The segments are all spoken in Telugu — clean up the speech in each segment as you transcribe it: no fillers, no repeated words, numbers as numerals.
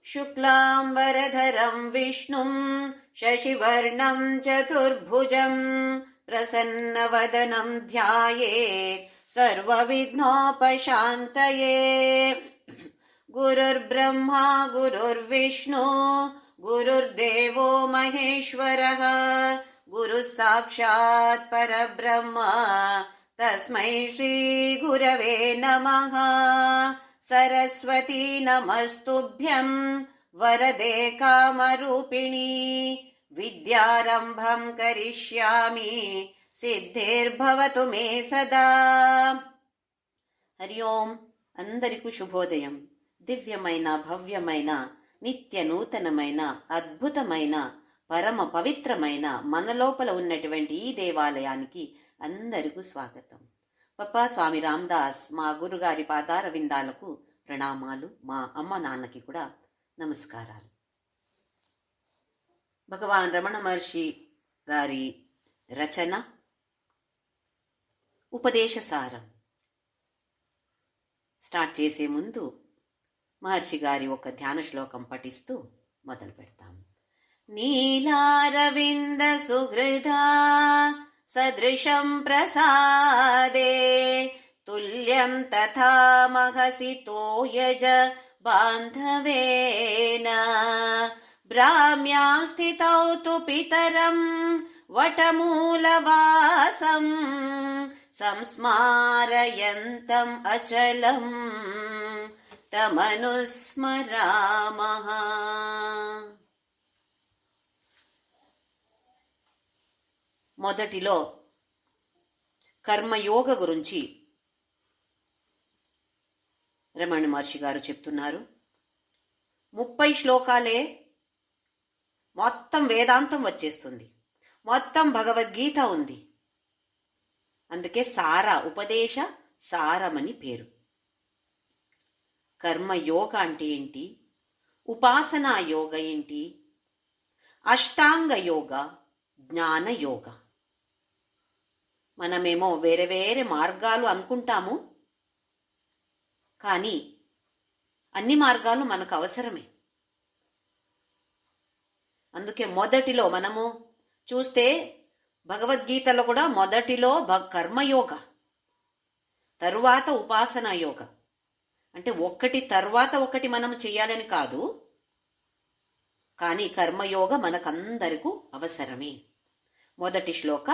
शुक्लाम्बरधरं विष्णुं शशिवर्णं चतुर्भुजं प्रसन्नवदनं ध्यायेत् सर्वविघ्नोपशान्तये। गुरुर्ब्रह्मा गुरुर्विष्णु गुरुर्देवो महेश्वरः गुरुः साक्षात् परब्रह्म तस्मै श्रीगुरवे नमः। सरस्वती नमस्तुभ्यं वरदे कामरूपिणी विद्यारम्भं करिष्यामि सिद्धिर्भवतु मे सदा। हरि ओं అందరికీ శుభోదయం. దివ్యమైన భవ్యమైన నిత్య నూతనమైన అద్భుతమైన పరమ పవిత్రమైన మన లోపల ఉన్నటువంటి ఈ దేవాలయానికి అందరికీ స్వాగతం. పప్పా స్వామి రామదాస్ మా గురుగారి పాదార విందాలకు ప్రణామాలు. మా అమ్మ నాన్నకి కూడా నమస్కారాలు. భగవాన్ రమణ మహర్షి గారి రచన ఉపదేశసారం స్టార్ట్ చేసే ముందు మహర్షి గారి ఒక ధ్యాన శ్లోకం పఠిస్తూ మొదలు పెడతాం. నీలారవింద సుహృదా సదృశం ప్రసాదే తుల్యం తథా మహసి తోయజ బాంధవేన బ్రాహ్మ్యాం స్థితౌ తు పితరం వటమూలవాసం సంస్మారయంతం అచలం తమనుస్మరామః. మొదటిలో కర్మయోగ గురించి రమణ మహర్షి గారు చెప్తున్నారు. 30 శ్లోకాలే మొత్తం వేదాంతం వచ్చేస్తుంది, మొత్తం భగవద్గీత ఉంది. అందుకే ఉపదేశ సారమని పేరు. కర్మయోగ అంటే ఏంటి, ఉపాసనా యోగ ఏంటి, అష్టాంగ యోగ, జ్ఞాన యోగ. మనమేమో వేరే వేరే మార్గాలు అనుకుంటాము, కానీ అన్ని మార్గాలు మనకు అవసరమే. అందుకే మొదటిలో మనము చూస్తే భగవద్గీతలో కూడా మొదటిలో కర్మయోగ, తరువాత ఉపాసనా యోగ. అంటే ఒకటి తరువాత ఒకటి మనం చేయాలని కాదు, కానీ కర్మయోగ మనకందరికీ అవసరమే. మొదటి శ్లోక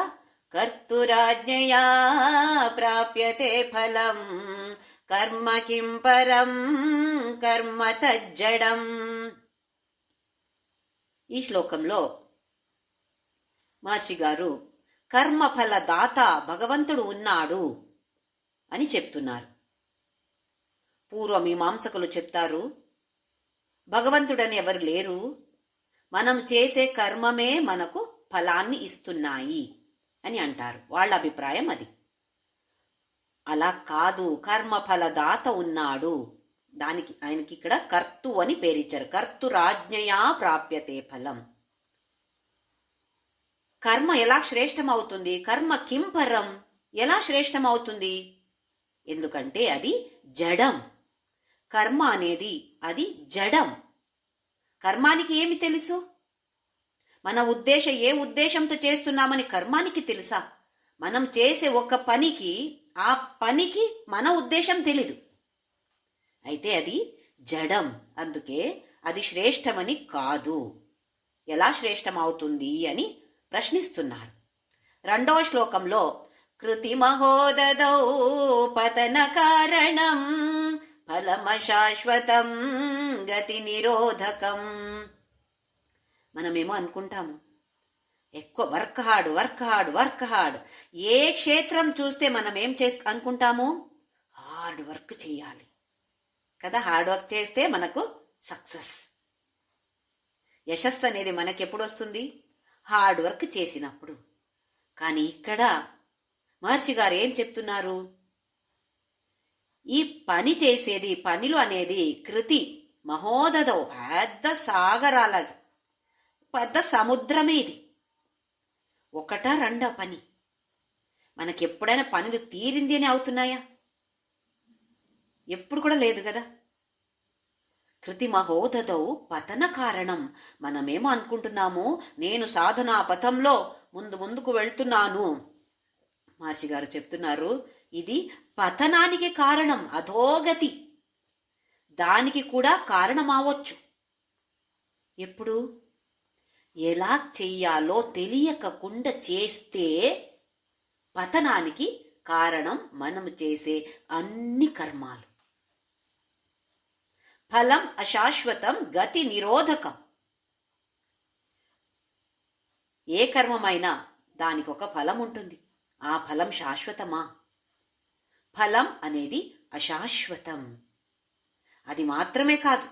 కర్తురాజ్ఞయా ప్రాప్యతే ఫలం కర్మ కిం పరం కర్మ తజ్జడం. ఈ శ్లోకంలో మహర్షి గారు కర్మఫల దాత భగవంతుడు ఉన్నాడు అని చెప్తున్నారు. పూర్వమీమాంసకులు చెప్తారు, భగవంతుడని ఎవరు లేరు, మనం చేసే కర్మమే మనకు ఫలాన్ని ఇస్తున్నాయి అని అంటారు. వాళ్ళ అభిప్రాయం అది. అలా కాదు, కర్మఫలదాత ఉన్నాడు. దానికి ఆయనకి ఇక్కడ కర్తు అని పేరిచ్చారు. కర్తురాజ్ఞయా ప్రాప్యతే ఫలం. కర్మ ఎలా శ్రేష్టమవుతుంది, కర్మ కింపరం ఎలా శ్రేష్టమవుతుంది? ఎందుకంటే అది జడం. కర్మ అనేది అది జడం. కర్మానికి ఏమి తెలుసు? మన ఏ ఉద్దేశంతో చేస్తున్నామని కర్మానికి తెలుసా? మనం చేసే ఒక పనికి ఆ పనికి మన ఉద్దేశం తెలీదు. అయితే అది జడం. అందుకే అది శ్రేష్టమని కాదు. ఎలా శ్రేష్టం అవుతుంది అని ప్రశ్నిస్తున్నారు. 2వ శ్లోకంలో కృతిమహోదదౌ పతన కారణం ఫలమశాశ్వతం గతి నిరోధకం. మనమేమో అనుకుంటాము ఎక్కువ వర్క్ హార్డ్. ఏ క్షేత్రం చూస్తే మనం ఏం అనుకుంటాము, హార్డ్ వర్క్ చేయాలి కదా. హార్డ్ వర్క్ చేస్తే మనకు సక్సెస్, యశస్సు అనేది మనకి ఎప్పుడు వస్తుంది? హార్డ్ వర్క్ చేసినప్పుడు. కానీ ఇక్కడ మహర్షి గారు ఏం చెప్తున్నారు? ఈ పని చేసేది, పనిలు అనేది కృతి మహోదదో, పెద్ద సాగరాలది, పెద్ద సముద్రమే ఇది. ఒకటా రెండా పని? మనకెప్పుడైనా పనులు తీరింది అని అవుతున్నాయా? ఎప్పుడు కూడా లేదు కదా. కృతి మహోదదౌ పతన కారణం. మనమేమో అనుకుంటున్నాము, నేను సాధనా పథంలో ముందుకు వెళ్తున్నాను. మహర్షి గారు చెప్తున్నారు, ఇది పతనానికి కారణం, అధోగతి. దానికి కూడా కారణమవచ్చు. ఎప్పుడు? ఎలా చెయ్యాలో తెలియకుండా చేస్తే పతనానికి కారణం మనము చేసే అన్ని కర్మాలు. ఫలం అశాశ్వతం, గతి నిరోధకం. ఏ కర్మమైనా దానికి ఒక ఫలం ఉంటుంది. ఆ ఫలం శాశ్వతమా? ఫలం అనేది అశాశ్వతం. అది మాత్రమే కాదు,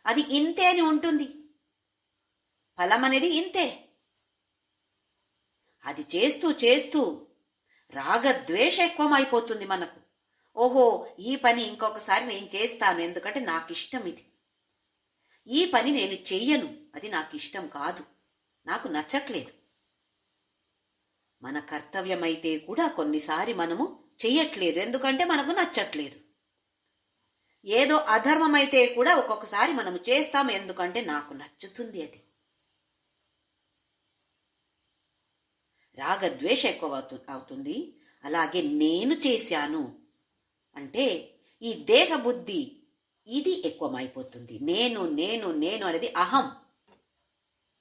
అది ఇంతే అని ఉంటుంది. ఫలం అనేది ఇంతే. అది చేస్తూ చేస్తూ రాగద్వేష ఎక్కువమైపోతుంది మనకు. ఓహో, ఈ పని ఇంకొకసారి నేను చేస్తాను, ఎందుకంటే నాకు ఇష్టం ఇది. ఈ పని నేను చెయ్యను, అది నాకు ఇష్టం కాదు, నాకు నచ్చట్లేదు. మన కర్తవ్యమైతే కూడా కొన్నిసారి మనము చెయ్యట్లేదు, ఎందుకంటే మనకు నచ్చట్లేదు. ఏదో అధర్మమైతే కూడా ఒక్కొక్కసారి మనము చేస్తాము, ఎందుకంటే నాకు నచ్చుతుంది అది. రాగద్వేష ఎక్కువ అవుతుంది. అలాగే నేను చేశాను అంటే ఈ దేహ బుద్ధి ఇది ఎక్కువమైపోతుంది. నేను నేను నేను అనేది అహం.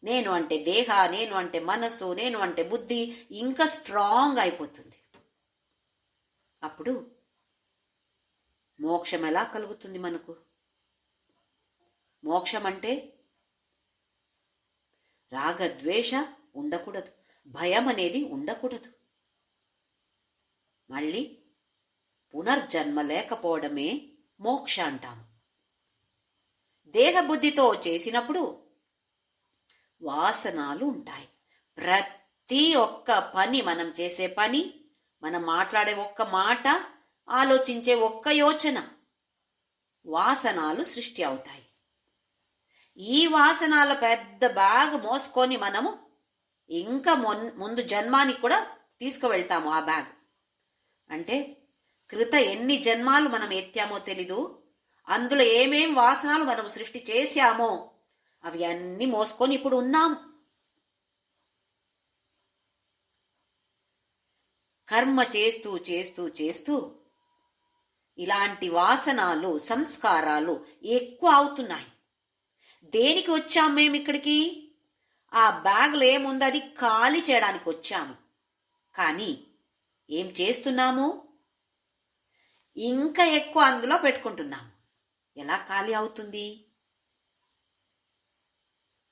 నేను అంటే దేహ, నేను అంటే మనసు, నేను అంటే బుద్ధి ఇంకా స్ట్రాంగ్ అయిపోతుంది. అప్పుడు మోక్షం ఎలా కలుగుతుంది మనకు? మోక్షం అంటే రాగద్వేష ఉండకూడదు, భయం అనేది ఉండకూడదు. మళ్ళీ పునర్జన్మ లేకపోవడమే మోక్ష అంటాము. దేహబుద్ధితో చేసినప్పుడు వాసనాలు ఉంటాయి. ప్రతి ఒక్క పని, మనం చేసే పని, మనం మాట్లాడే ఒక్క మాట, ఆలోచించే ఒక్క యోచన, వాసనాలు సృష్టి అవుతాయి. ఈ వాసనాల పెద్ద బ్యాగ్ మోసుకొని మనము ఇంకా ముందు జన్మానికి కూడా తీసుకువెళ్తాము. ఆ బ్యాగ్ అంటే కృత ఎన్ని జన్మాలు మనం ఎత్తామో తెలీదు. అందులో ఏమేం వాసనాలు మనం సృష్టి చేశామో అవి అన్ని మోసుకొని ఇప్పుడు ఉన్నాము. కర్మ చేస్తూ చేస్తూ చేస్తూ ఇలాంటి వాసనాలు, సంస్కారాలు ఎక్కువ అవుతున్నాయి. దేనికి వచ్చాము మేము ఇక్కడికి? ఆ బ్యాగ్లో ఏముంది అది ఖాళీ చేయడానికి వచ్చాము. కానీ ఏం చేస్తున్నాము? ఇంకా ఎక్కువ అందులో పెట్టుకుంటున్నాము. ఎలా ఖాళీ అవుతుంది?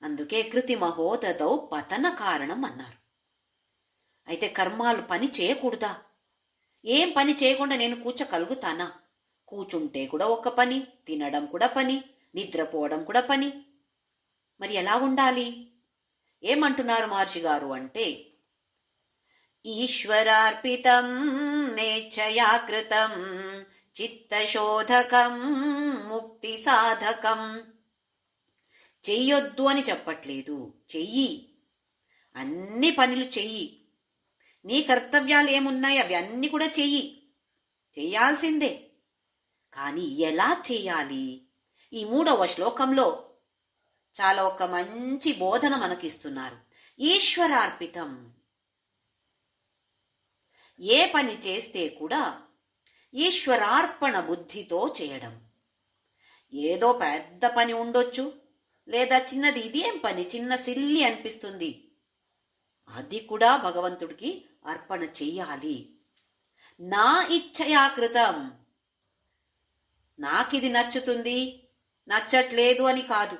అందుకే కృతి మహోదదౌ పతన కారణం అన్నారు. అయితే కర్మాలు పని చేయకూడదా? ఏం పని చేయకుండా నేను కూర్చోగలుగుతానా? కూర్చుంటే కూడా ఒక పని, తినడం కూడా పని, నిద్రపోవడం కూడా పని. మరి ఎలా ఉండాలి? ఏమంటున్నారు మహర్షి గారు అంటే, ఈశ్వరార్పితం నేచ్ఛయా కృతం చిత్తశోధకం ముక్తి సాధకం. చెయ్యొద్దు అని చెప్పట్లేదు, చెయ్యి. అన్ని పనులు చెయ్యి. నీ కర్తవ్యాలు ఏమున్నాయి అవి అన్ని కూడా చెయ్యి, చెయ్యాల్సిందే. కానీ ఎలా చెయ్యాలి? ఈ 3వ శ్లోకంలో చాలా ఒక మంచి బోధన మనకిస్తున్నారు. ఈశ్వరార్పితం. ఏ పని చేస్తే కూడా ఈశ్వరార్పణ బుద్ధితో చేయడం. ఏదో పెద్ద పని ఉండొచ్చు, లేదా చిన్నది, ఇదేం పని, చిన్న సిల్లి అనిపిస్తుంది, అది కూడా భగవంతుడికి అర్పణ చెయ్యాలి. నా ఇచ్ఛయా కృతం. నాకిది నచ్చుతుంది, నచ్చట్లేదు అని కాదు,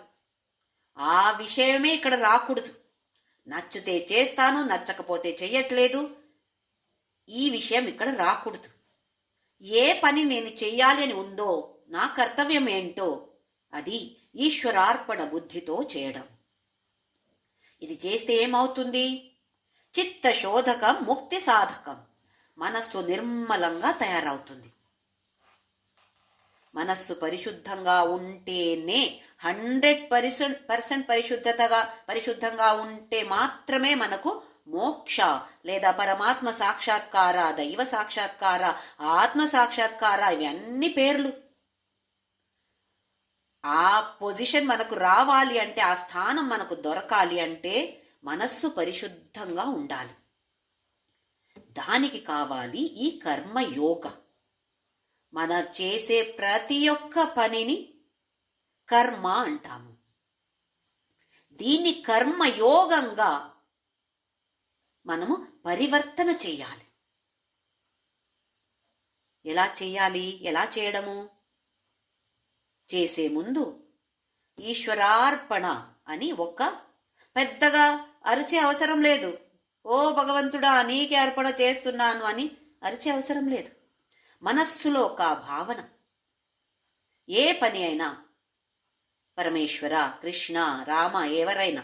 ఆ విషయమే ఇక్కడ రాకూడదు. నచ్చితే చేస్తాను, నచ్చకపోతే చెయ్యట్లేదు, ఈ విషయం ఇక్కడ రాకూడదు. ఏ పని నేను చెయ్యాలి అని ఉందో, నా కర్తవ్యం ఏంటో అది ఈశ్వరార్పణ బుద్ధితో చేయడం. ఇది చేస్తే ఏమవుతుంది? చిత్త శోధకం, ముక్తి సాధకం. మనస్సు నిర్మలంగా తయారవుతుంది. మనస్సు పరిశుద్ధంగా ఉంటేనే 100% పరిశుద్ధంగా ఉంటే మాత్రమే మనకు మోక్ష లేదా పరమాత్మ సాక్షాత్కార, దైవ సాక్షాత్కార, ఆత్మ సాక్షాత్కార, ఇవన్నీ పేర్లు. ఆ పొజిషన్ మనకు రావాలి అంటే, ఆ స్థానం మనకు దొరకాలి అంటే మనస్సు పరిశుద్ధంగా ఉండాలి. దానికి కావాలి ఈ కర్మయోగ. మనం చేసే ప్రతి ఒక్క పనిని కర్మ అంటాము. దీన్ని కర్మయోగంగా మనము పరివర్తన చేయాలి. ఎలా చేయాలి? ఎలా చేయడము? చేసే ముందు ఈశ్వరార్పణ అని ఒక పెద్దగా అరిచే అవసరం లేదు. ఓ భగవంతుడా నీకే అర్పణ చేస్తున్నాను అని అరిచే అవసరం లేదు. మనస్సులో ఒక భావన, ఏ పని అయినా పరమేశ్వర, కృష్ణ, రామ, ఎవరైనా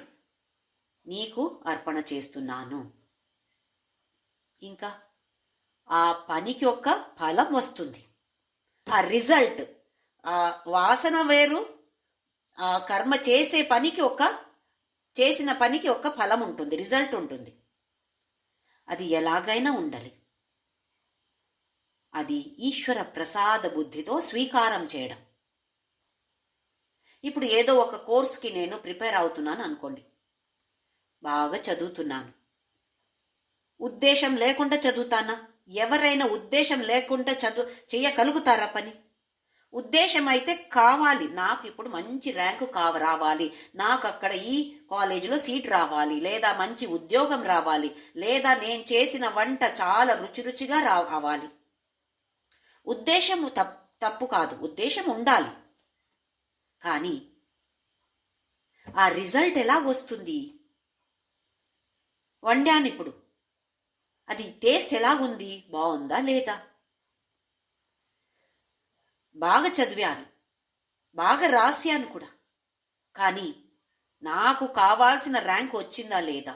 నీకు అర్పణ చేస్తున్నాను. ఇంకా ఆ పనికి ఒక ఫలం వస్తుంది. ఆ రిజల్ట్, ఆ వాసన వేరు, ఆ కర్మ చేసిన పనికి ఒక ఫలం ఉంటుంది, రిజల్ట్ ఉంటుంది. అది ఎలాగైనా ఉండాలి. అది ఈశ్వర ప్రసాద బుద్ధితో స్వీకారం చేయడం. ఇప్పుడు ఏదో ఒక కోర్స్కి నేను ప్రిపేర్ అవుతున్నాను అనుకోండి, బాగా చదువుతున్నాను. ఉద్దేశం లేకుండా చదువుతానా? ఎవరైనా ఉద్దేశం లేకుండా చేయగలుగుతారా పని? ఉద్దేశం అయితే కావాలి, నాకు ఇప్పుడు మంచి ర్యాంకు రావాలి, నాకు అక్కడ ఈ కాలేజీలో సీట్ రావాలి, లేదా మంచి ఉద్యోగం రావాలి, లేదా నేను చేసిన వంట చాలా రుచిగా రావాలి. ఉద్దేశము తప్పు కాదు, ఉద్దేశం ఉండాలి. కానీ ఆ రిజల్ట్ ఎలా వస్తుంది? వండాను ఇప్పుడు, అది టేస్ట్ ఎలాగుంది? బాగుందా లేదా? బాగా చదివాను, బాగా రాశాను కూడా, కానీ నాకు కావాల్సిన ర్యాంక్ వచ్చిందా లేదా?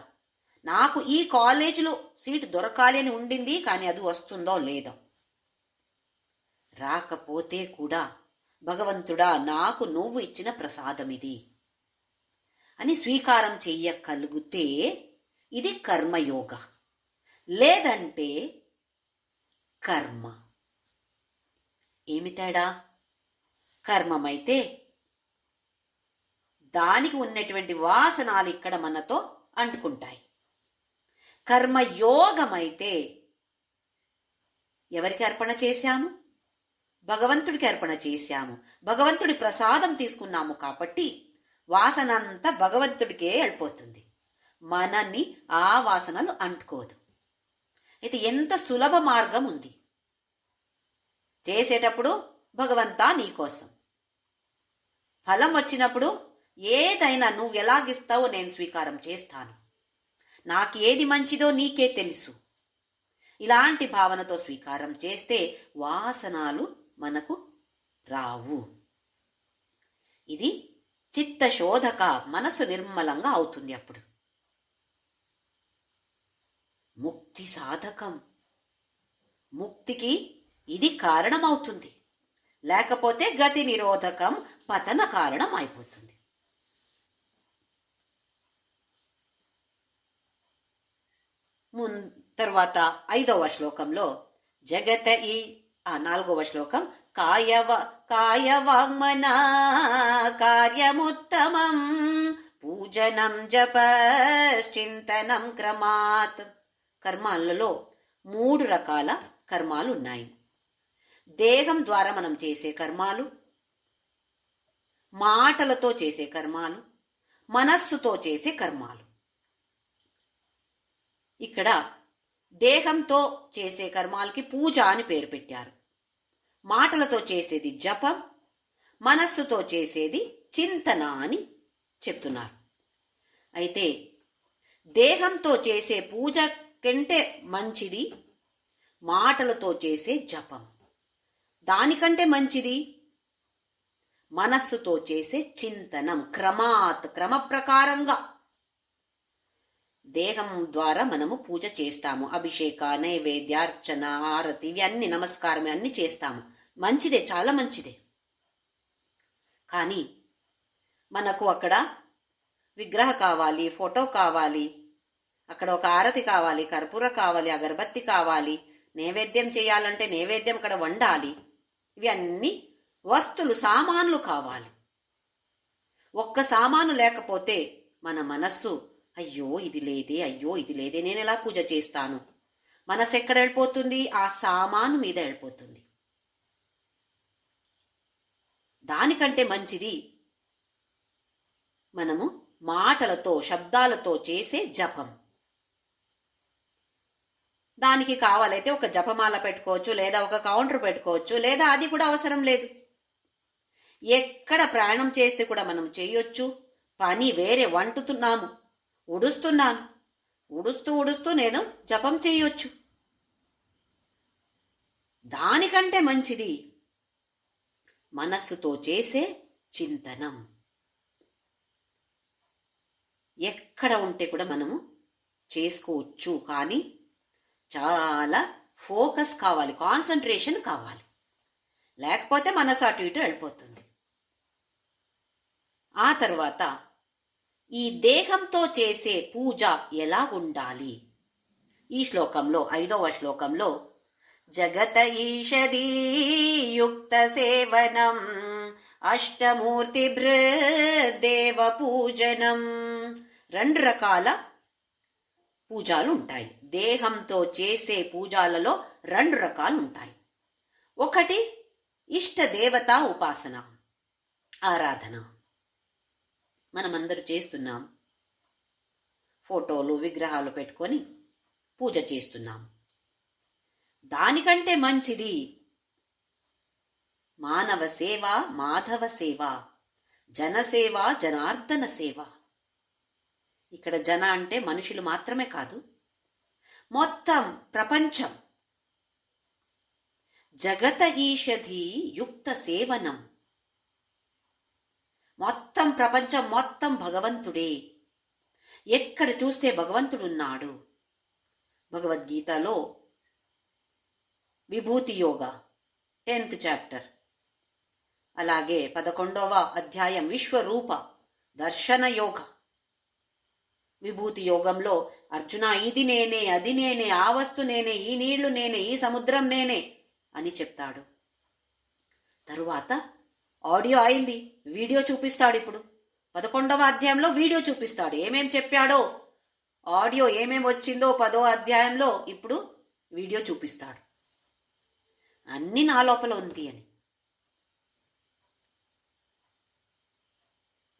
నాకు ఈ కాలేజీలో సీటు దొరకాలి అని ఉండింది, కానీ అది వస్తుందో లేదో? రాకపోతే కూడా భగవంతుడా నాకు నువ్వు ఇచ్చిన ప్రసాదం ఇది అని స్వీకారం చెయ్యగలిగితే ఇది కర్మయోగ. లేదంటే కర్మ. ఏమి తేడా? కర్మమైతే దానికి ఉన్నటువంటి వాసనాలు ఇక్కడ మనతో అంటుకుంటాయి. కర్మయోగమైతే ఎవరికి అర్పణ చేశాము? భగవంతుడికి అర్పణ చేశాము. భగవంతుడి ప్రసాదం తీసుకున్నాము కాబట్టి వాసనంతా భగవంతుడికే వెళ్ళిపోతుంది. మనల్ని ఆ వాసనలు అంటుకోదు. అయితే ఎంత సులభ మార్గం ఉంది. చేసేటప్పుడు భగవంతా నీకోసం, ఫలం వచ్చినప్పుడు ఏదైనా నువ్వు ఎలాగిస్తావో నేను స్వీకారం చేస్తాను, నాకు ఏది మంచిదో నీకే తెలుసు. ఇలాంటి భావనతో స్వీకారం చేస్తే వాసనాలు మనకు రావు. ఇది చిత్తశోధక, మనసు నిర్మలంగా అవుతుంది. అప్పుడు ముక్తి సాధకం. ముక్తికి ఇది కారణమవుతుంది. లేకపోతే గతి నిరోధకం, పతన కారణం అయిపోతుంది. తర్వాత 5వ శ్లోకంలో జగత ఈ 4వ శ్లోకం కాయవాంగ్మనా కార్యముత్తమం పూజనం జపశ్చింతనం క్రమాత్. కర్మాలలో 3 రకాల కర్మాలు ఉన్నాయి. దేహం ద్వారా మనం చేసే కర్మాలు, మాటలతో చేసే కర్మాలు, మనస్సుతో చేసే కర్మాలు. ఇక్కడ దేహంతో చేసే కర్మాలకి పూజ అని పేరు పెట్టారు. మాటలతో చేసేది జపం, మనస్సుతో చేసేది చింతన అని చెప్తున్నారు. అయితే దేహంతో చేసే పూజ కంటే మంచిది మాటలతో చేసే జపం. దానికంటే మంచిది మనస్సుతో చేసే చింతనం, క్రమ ప్రకారంగా. దేహం ద్వారా మనము పూజ చేస్తాము. అభిషేక, నైవేద్య, అర్చన, హారతి ఇవి అన్ని నమస్కారం అన్ని చేస్తాము. మంచిదే, చాలా మంచిదే. కానీ మనకు అక్కడ విగ్రహ కావాలి, ఫోటో కావాలి, అక్కడ ఒక హారతి కావాలి, కర్పూర కావాలి, అగరబత్తి కావాలి, నైవేద్యం చేయాలంటే నైవేద్యం అక్కడ వండాలి. ఇవి అన్ని వస్తువులు, సామాన్లు కావాలి. ఒక్క సామాను లేకపోతే మన మనస్సు అయ్యో ఇది లేదే, అయ్యో ఇది లేదే, నేను ఎలా పూజ చేస్తాను? మనసు ఎక్కడ వెళ్ళిపోతుంది? ఆ సామాను మీద వెళ్ళిపోతుంది. దానికంటే మంచిది మనము మాటలతో, శబ్దాలతో చేసే జపం. దానికి కావాలైతే ఒక జపమాల పెట్టుకోవచ్చు, లేదా ఒక కౌంటర్ పెట్టుకోవచ్చు, లేదా అది కూడా అవసరం లేదు. ఎక్కడ ప్రయాణం చేస్తే కూడా మనం చేయొచ్చు. పని వేరే, వంటుతున్నాము, ఉడుస్తున్నాను, ఉడుస్తూ నేను జపం చేయొచ్చు. దానికంటే మంచిది మనస్సుతో చేసే చింతనం. ఎక్కడ ఉంటే కూడా మనము చేసుకోవచ్చు. కానీ చాలా ఫోకస్ కావాలి, కాన్సన్ట్రేషన్ కావాలి. లేకపోతే మనసు అటు ఇటు వెళ్ళిపోతుంది. ఆ తర్వాత ఈ దేహంతో చేసే పూజ ఎలా ఉండాలి? ఈ శ్లోకంలో, 5వ శ్లోకంలో జగత ఈషదీ యుక్త సేవనం అష్టమూర్తి దేవ పూజనం. 2 రకాల పూజలు ఉంటాయి. దేహంతో చేసే పూజలలో 2 రకాలు ఉంటాయి. ఒకటి ఇష్ట దేవతా ఉపాసన, ఆరాధన. మనమందరూ చేస్తున్నాం. ఫోటోలు, విగ్రహాలు పెట్టుకొని పూజ చేస్తున్నాం. దానికంటే మంచిది మానవ సేవ, మాధవ సేవ, జనసేవ, జనార్దన సేవ. ఇక్కడ జన అంటే మనుషులు మాత్రమే కాదు, మొత్తం ప్రపంచం. జగత ఈషధి యుక్త సేవనం. మొత్తం ప్రపంచం మొత్తం భగవంతుడే. ఎక్కడ చూస్తే భగవంతుడున్నాడు. భగవద్గీతలో విభూతి యోగ 10th చాప్టర్, అలాగే 11వ అధ్యాయం విశ్వరూప దర్శన యోగ. విభూతి యోగంలో అర్జున ఇది నేనే, అది నేనే, ఆ వస్తు నేనే, ఈ నీళ్లు నేనే, ఈ సముద్రం నేనే అని చెప్తాడు. తరువాత ఆడియో అయింది, వీడియో చూపిస్తాడు. ఇప్పుడు 11వ అధ్యాయంలో వీడియో చూపిస్తాడు. ఏమేం చెప్పాడో, ఆడియో ఏమేం వచ్చిందో 10వ అధ్యాయంలో ఇప్పుడు వీడియో చూపిస్తాడు. అన్ని నా లోపల ఉంది అని.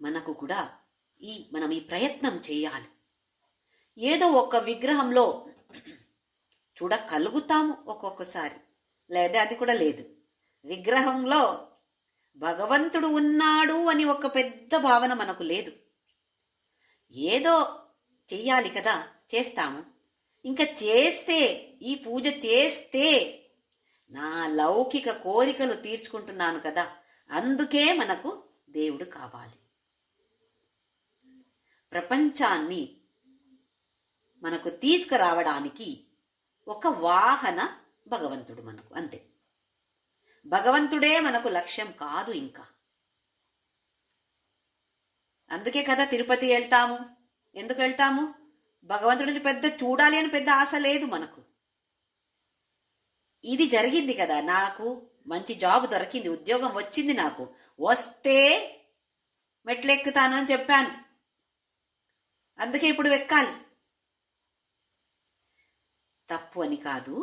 మనకు కూడా మనం ఈ ప్రయత్నం చేయాలి. ఏదో ఒక విగ్రహంలో చూడగలుగుతాము ఒక్కొక్కసారి, లేదా అది కూడా లేదు. విగ్రహంలో భగవంతుడు ఉన్నాడు అని ఒక పెద్ద భావన మనకు లేదు. ఏదో చెయ్యాలి కదా, చేస్తాము. ఇంకా చేస్తే, ఈ పూజ చేస్తే నా లౌకిక కోరికలు తీర్చుకుంటున్నాను కదా, అందుకే మనకు దేవుడు కావాలి. ప్రపంచాన్ని మనకు తీసుకురావడానికి ఒక వాహన భగవంతుడు మనకు, అంతే. భగవంతుడే మనకు లక్ష్యం కాదు ఇంకా. అందుకే కదా తిరుపతి వెళ్తాము. ఎందుకు వెళ్తాము? భగవంతుడిని పెద్ద చూడాలి అని పెద్ద ఆశ లేదు మనకు. ఇది జరిగింది కదా, నాకు మంచి జాబ్ దొరికింది, ఉద్యోగం వచ్చింది, నాకు వస్తే మెట్లెక్కుతానని చెప్పాను. అందుకే ఇప్పుడు ఎక్కాలి. తప్పు అని కాదు,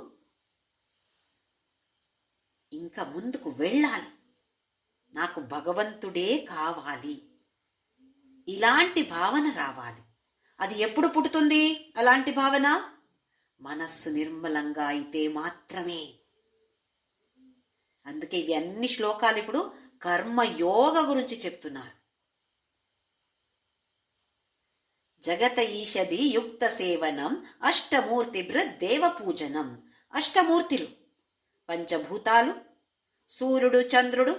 ఇంకా ముందుకు వెళ్ళాలి. నాకు భగవంతుడే కావాలి, ఇలాంటి భావన రావాలి. అది ఎప్పుడు పుట్టుతుంది అలాంటి భావన? మనస్సు నిర్మలంగా అయితే మాత్రమే. అందుకే ఇవి అన్ని శ్లోకాలు ఇప్పుడు కర్మయోగ గురించి చెప్తున్నారు. జగత ఈషది యుక్త సేవనం అష్టమూర్తి దేవ పూజనం. అష్టమూర్తులు, పంచభూతాలు, సూర్యుడు, చంద్రుడు,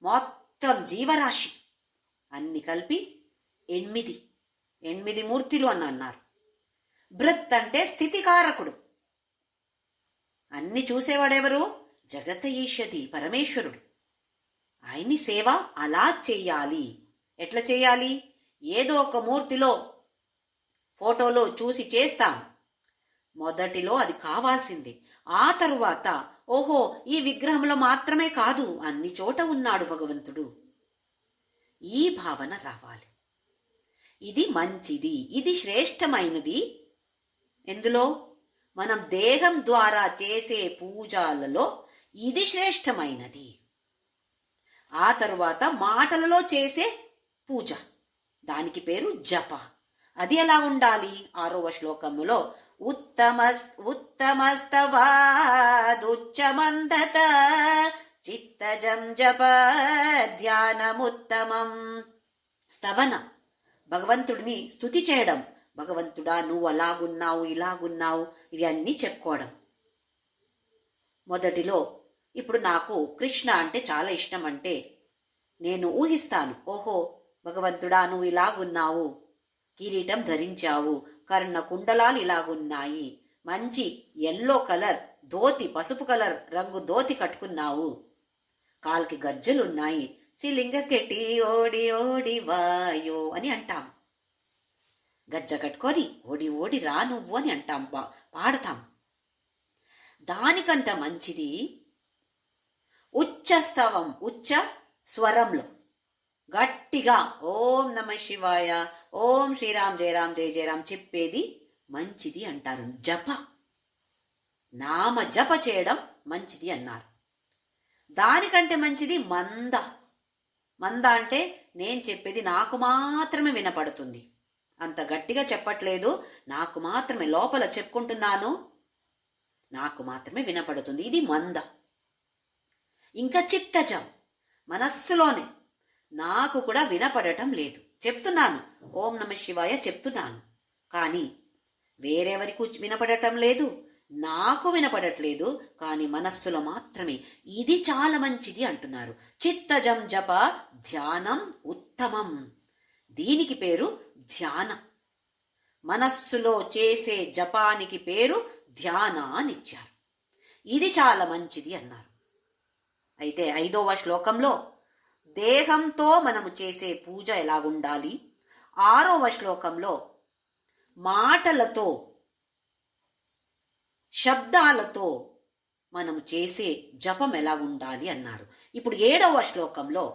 మొత్తం జీవరాశి అన్ని కలిపి 8 మూర్తులు అని అన్నారు. భృత్ అంటే స్థితికారకుడు. అన్ని చూసేవాడెవరు? జగత ఈషది, పరమేశ్వరుడు. ఆయన్ని సేవ అలా చెయ్యాలి. ఎట్లా చేయాలి? ఏదో ఒక మూర్తిలో ఫోటోలో చూసి చేస్తాం. మొదటిలో అది కావాల్సిందే. ఆ తరువాత ఓహో, ఈ విగ్రహంలో మాత్రమే కాదు, అన్ని చోట ఉన్నాడు భగవంతుడు, ఈ భావన రావాలి. ఇది మంచిది, ఇది శ్రేష్టమైనది. ఎందులో? మనం దేహం ద్వారా చేసే పూజలలో ఇది శ్రేష్టమైనది. ఆ తరువాత మాటలలో చేసే పూజ, దానికి పేరు జప. అది ఎలా ఉండాలి? 6వ శ్లోకములో ఉత్తమస్తవాదుచ్చమందత చిత్తజం జప ధ్యానముత్తమం. స్తవన, భగవంతుడిని స్తుతి చేయడం. భగవంతుడా, నువ్వు అలాగున్నావు, ఇలాగున్నావు, ఇవన్నీ చెప్పుకోవడం. మొదటిలో ఇప్పుడు నాకు కృష్ణ అంటే చాలా ఇష్టం అంటే నేను ఊహిస్తాను, ఓహో భగవంతుడా, నువ్వు ఇలాగున్నావు, కిరీటం ధరించావు, కర్ణ కుండలాలు ఇలాగున్నాయి, మంచి ఎల్లో కలర్ ధోతి, పసుపు కలర్ రంగు ధోతి కట్టుకున్నావు, కాలికి గజ్జలున్నాయి, శిలింగ కెట్టి ఓడి ఓడి వాయో అని అంటాం. గజ్జ కట్టుకొని ఓడి ఓడి రా నువ్వు అని అంటాం, పాడతాం. దానికంట మంచిది ఉచ్చస్తవం, ఉచ్చ స్వరంలో గట్టిగా ఓం నమ శివాయ, ఓం శ్రీరామ్ జయరామ్ జయ జయరామ్ చెప్పేది మంచిది అంటారు. జప, నామ జప చేయడం మంచిది అన్నారు. దానికంటే మంచిది మంద. మంద అంటే నేను చెప్పేది నాకు మాత్రమే వినపడుతుంది, అంత గట్టిగా చెప్పట్లేదు, నాకు మాత్రమే లోపల చెప్పుకుంటున్నాను, నాకు మాత్రమే వినపడుతుంది, ఇది మంద. ఇంకా చిత్తజం, మనస్సులోనే నాకు కూడా వినపడటం లేదు, చెప్తున్నాను ఓం నమ శివాయ చెప్తున్నాను, కానీ వేరెవరికి వినపడటం లేదు, నాకు వినపడట్లేదు, కానీ మనస్సులో మాత్రమే. ఇది చాలా మంచిది అంటున్నారు. చిత్తజం జప ధ్యానం ఉత్తమం. దీనికి పేరు ధ్యానం. మనస్సులో చేసే జపానికి పేరు ధ్యాన అనిచ్చారు. ఇది చాలా మంచిది అన్నారు. అయితే 5వ శ్లోకంలో దేహంతో మనము చేసే పూజ ఎలాగుండాలి, 6వ శ్లోకంలో మాటలతో శబ్దాలతో మనము చేసే జపం ఎలా ఉండాలి అన్నారు. ఇప్పుడు 7వ శ్లోకంలో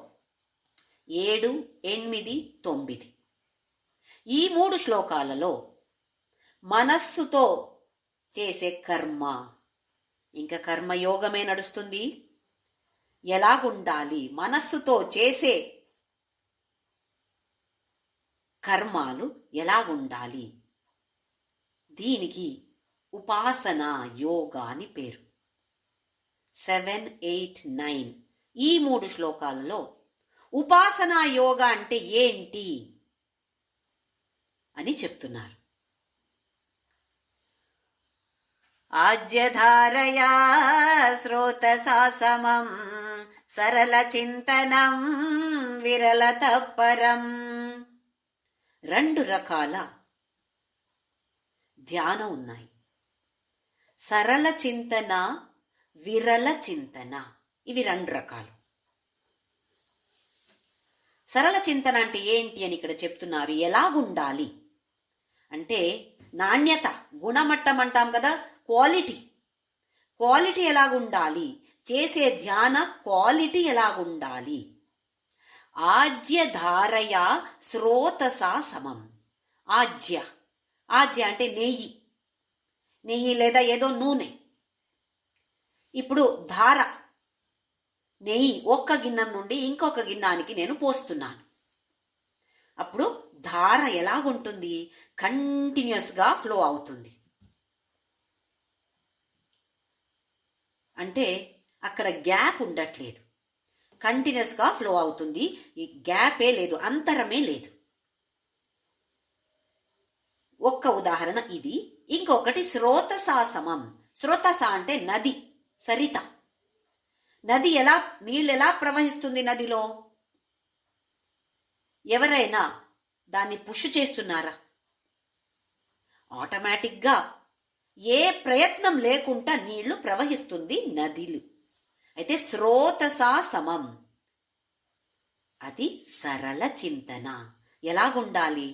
7, 8, 9 ఈ 3 శ్లోకాలలో మనస్సుతో చేసే కర్మ, ఇంకా కర్మయోగమే నడుస్తుంది, ఎలాగుండాలి, మనస్సుతో చేసే కర్మాలు ఎలాగుండాలి, దీనికి ఉపాసన యోగా అని పేరు. 7, 8, 9 ఈ 3 శ్లోకాలలో ఉపాసన యోగా అంటే ఏంటి అని చెప్తున్నారు. ఆజ్యధారయా శ్రోతసా సమం సరళ చింతనం విరల తప్పరం. 2 రకాల ధ్యానం ఉన్నాయి. సరళ చింతన, విరల చింతన, ఇవి 2 రకాలు. సరళ చింతన అంటే ఏంటి అని ఇక్కడ చెప్తున్నారు. ఎలాగుండాలి అంటే నాణ్యత, గుణమట్టం అంటాం కదా, క్వాలిటీ ఎలాగుండాలి, చేసే ధ్యాన క్వాలిటీ ఎలాగుండాలి. ఆజ్యధారయ శ్రోతసా సమం. ఆజ్య అంటే నెయ్యి లేదా ఏదో నూనె. ఇప్పుడు ధార, నెయ్యి ఒక్క గిన్నె నుండి ఇంకొక గిన్నానికి నేను పోస్తున్నాను. అప్పుడు ధార ఎలాగుంటుంది? కంటిన్యూస్గా ఫ్లో అవుతుంది. అంటే అక్కడ గ్యాప్ ఉండట్లేదు, కంటిన్యూస్గా ఫ్లో అవుతుంది. ఈ గ్యాపే లేదు, అంతరమే లేదు. ఒక్క ఉదాహరణ ఇది. ఇంకొకటి శ్రోతసాసమం. శ్రోతస అంటే నది, సరిత. నది నీళ్ళు ఎలా ప్రవహిస్తుంది? నదిలో ఎవరైనా దాన్ని పుష్ చేస్తున్నారా? ఆటోమేటిక్గా ఏ ప్రయత్నం లేకుండా నీళ్లు ప్రవహిస్తుంది నదిలు. అయితే స్రోతసా సమం, అది సరళ చింతన. ఎలాగుండాలి?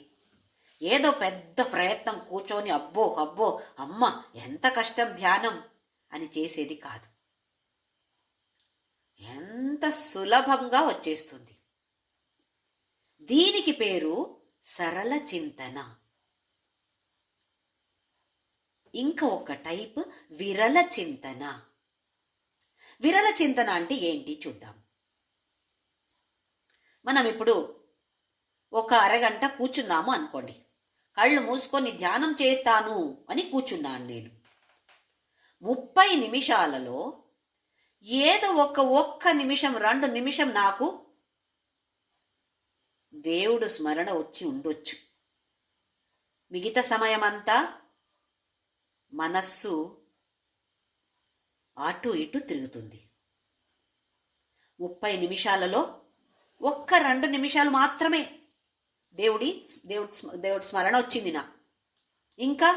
ఏదో పెద్ద ప్రయత్నం కూర్చొని అబ్బో అబ్బో అమ్మ ఎంత కష్టం ధ్యానం అని చేసేది కాదు. ఎంత సులభంగా వచ్చేస్తుంది. దీనికి పేరు సరళ చింతన. ఇంకా ఒక టైప్ విరళ చింతన. విరళ చింతన అంటే ఏంటి చూద్దాం. మనం ఇప్పుడు ఒక అరగంట కూర్చున్నాము అనుకోండి. కళ్ళు మూసుకొని ధ్యానం చేస్తాను అని కూర్చున్నాను నేను. 30 నిమిషాలలో ఏదో ఒక్క నిమిషం 2 నిమిషం నాకు దేవుడు స్మరణ వచ్చి ఉండొచ్చు. మిగతా సమయమంతా మనస్సు అటు ఇటు తిరుగుతుంది. 30 నిమిషాలలో 1-2 నిమిషాలు మాత్రమే దేవుడి స్మరణ వచ్చింది నా. ఇంకా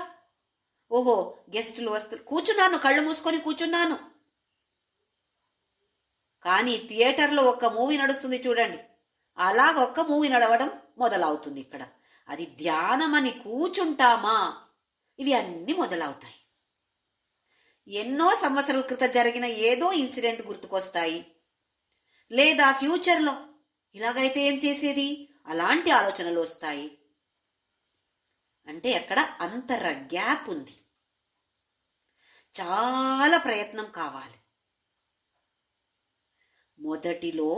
ఓహో గెస్టులు కూర్చున్నాను, కళ్ళు మూసుకొని కూర్చున్నాను. కానీ థియేటర్లో ఒక మూవీ నడుస్తుంది చూడండి, అలాగ ఒక్క మూవీ నడవడం మొదలవుతుంది ఇక్కడ. అది ధ్యానం అని కూర్చుంటామా, ఇవి అన్నీ మొదలవుతాయి. ఎన్నో సంవత్సరాల క్రితం జరిగిన ఏదో ఇన్సిడెంట్ గుర్తుకొస్తాయి. లేదా ఫ్యూచర్లో ఇలాగైతే ఏం చేసేది, అలాంటి ఆలోచనలు వస్తాయి. అంటే అక్కడ అంతర గ్యాప్ ఉంది. చాలా ప్రయత్నం కావాలి. మొదటిలో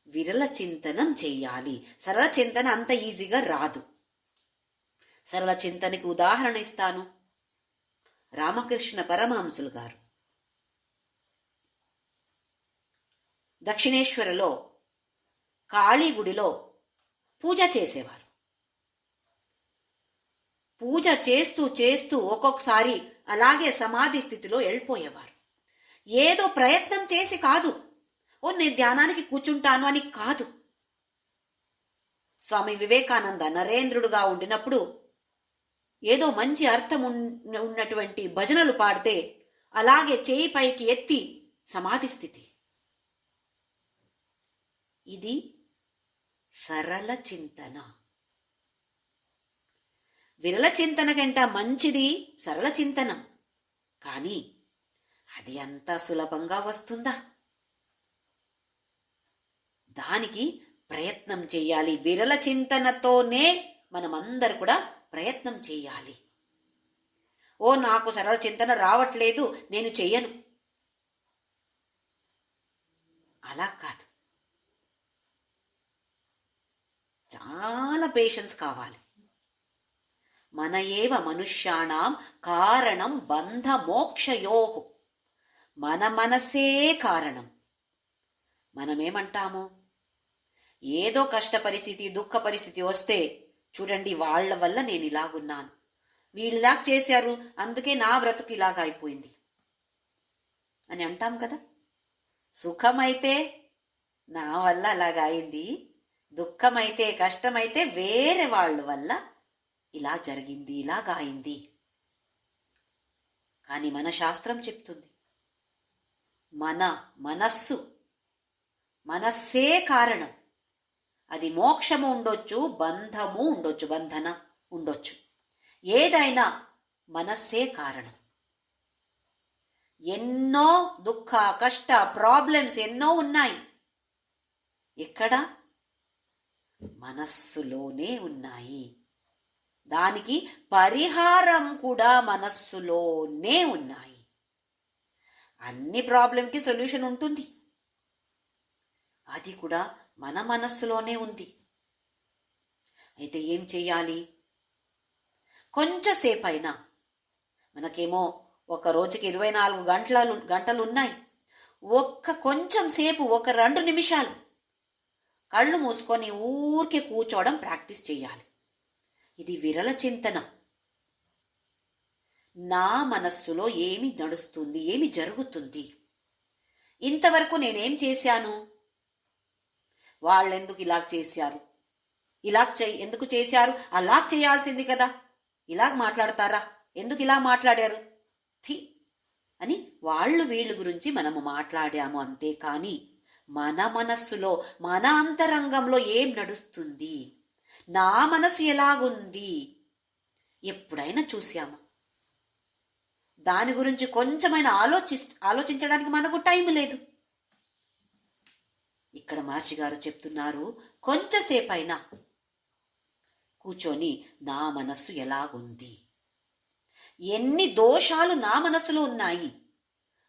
విరళ చింతనం చెయ్యాలి. సరళ చింతన అంత ఈజీగా రాదు. సరళ చింతనకి ఉదాహరణ ఇస్తాను. రామకృష్ణ పరమహంసులు గారు దక్షిణేశ్వరలో కాళీ గుడిలో పూజ చేసేవారు. పూజ చేస్తూ చేస్తూ ఒక్కొక్కసారి అలాగే సమాధి స్థితిలో వెళ్ళిపోయేవారు. ఏదో ప్రయత్నం చేసి కాదు, నేను ధ్యానానికి కూర్చుంటాను అని కాదు. స్వామి వివేకానంద నరేంద్రుడుగా ఉండినప్పుడు ఏదో మంచి అర్థం ఉన్నటువంటి భజనలు పాడితే అలాగే చేయి పైకి ఎత్తి సమాధి స్థితి. ఇది సరళ చింతన. విరళ చింతన కంటే మంచిది సరళ చింతనం. కానీ అది అంత సులభంగా వస్తుందా? దానికి ప్రయత్నం చేయాలి. విరళ చింతనతోనే మనమందరూ కూడా ప్రయత్నం చేయాలి. నాకు సరళ చింతన రావట్లేదు, నేను చెయ్యను, అలా కాదు. చాలా పేషెన్స్ కావాలి. మన ఏవ మనుష్యాణం కారణం బంధ మోక్షయోః. మన మనసే కారణం. మనమేమంటాము, ఏదో కష్ట పరిస్థితి దుఃఖ పరిస్థితి వస్తే చూడండి వాళ్ళ వల్ల నేను ఇలాగున్నాను, వీళ్ళు ఇలాగ చేశారు, అందుకే నా బ్రతుకు ఇలాగ అయిపోయింది అని అంటాం కదా. సుఖమైతే నా వల్ల అలాగ అయింది, దుఃఖమైతే కష్టమైతే వేరే వాళ్ళ వల్ల ఇలా జరిగింది, ఇలాగ అయింది. కానీ మన శాస్త్రం చెప్తుంది మన మనస్సే కారణం. అది మోక్షము ఉండొచ్చు, బంధము ఉండొచ్చు, బంధన ఉండొచ్చు, ఏదైనా మనస్సే కారణం. ఎన్నో దుఃఖ కష్ట ప్రాబ్లమ్స్ ఎన్నో ఉన్నాయి. ఎక్కడ? మనస్సులోనే ఉన్నాయి. దానికి పరిహారం కూడా మనస్సులోనే ఉన్నాయి. అన్ని ప్రాబ్లంకి సొల్యూషన్ ఉంటుంది, అది కూడా మన మనస్సులోనే ఉంది. అయితే ఏం చెయ్యాలి? కొంచెంసేపు అయినా, మనకేమో ఒక రోజుకి 24 గంటలు ఉన్నాయి. కొంచెం సేపు 2 నిమిషాలు కళ్ళు మూసుకొని ఊరికే కూర్చోవడం ప్రాక్టీస్ చేయాలి. ఇది విరళ చింతన. నా మనస్సులో ఏమి నడుస్తుంది, ఏమి జరుగుతుంది, ఇంతవరకు నేనేం చేశాను, వాళ్ళెందుకు ఇలా చేశారు, ఎందుకు చేశారు, అలా చేయాల్సింది కదా, ఇలాగ మాట్లాడతారా, ఎందుకు ఇలా మాట్లాడారు, థి అని వాళ్ళు వీళ్ళ గురించి మనము మాట్లాడాము అంతే. కానీ మన మనస్సులో, మన అంతరంగంలో ఏం నడుస్తుంది, నా మనసు ఎలాగుంది ఎప్పుడైనా చూసామా? దాని గురించి కొంచెమైనా ఆలోచించడానికి మనకు టైం లేదు. ఇక్కడ మహర్షి గారు చెప్తున్నారు, కొంచెంసేపైనా కూర్చొని నా మనస్సు ఎలాగుంది, ఎన్ని దోషాలు నా మనస్సులో ఉన్నాయి,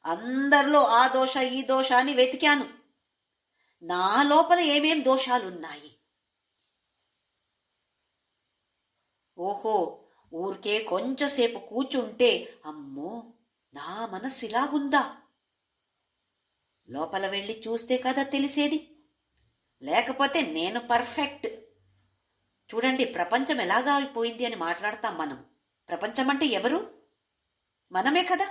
అందరిలో ఆ దోష ఈ దోష అని వెతికాను, నా లోపల ఏమేం దోషాలు ఉన్నాయి. ఓహో, ఊరికే కొంచెంసేపు కూర్చుంటే అమ్మో నా మనస్సు ఇలాగుందా, లోపల వెళ్ళి చూస్తే కదా తెలిసేది. లేకపోతే నేను పర్ఫెక్ట్, చూడండి ప్రపంచం ఎలాగా అయిపోయింది అని మాట్లాడతాం మనం. ప్రపంచం అంటే ఎవరు? మనమే కదా.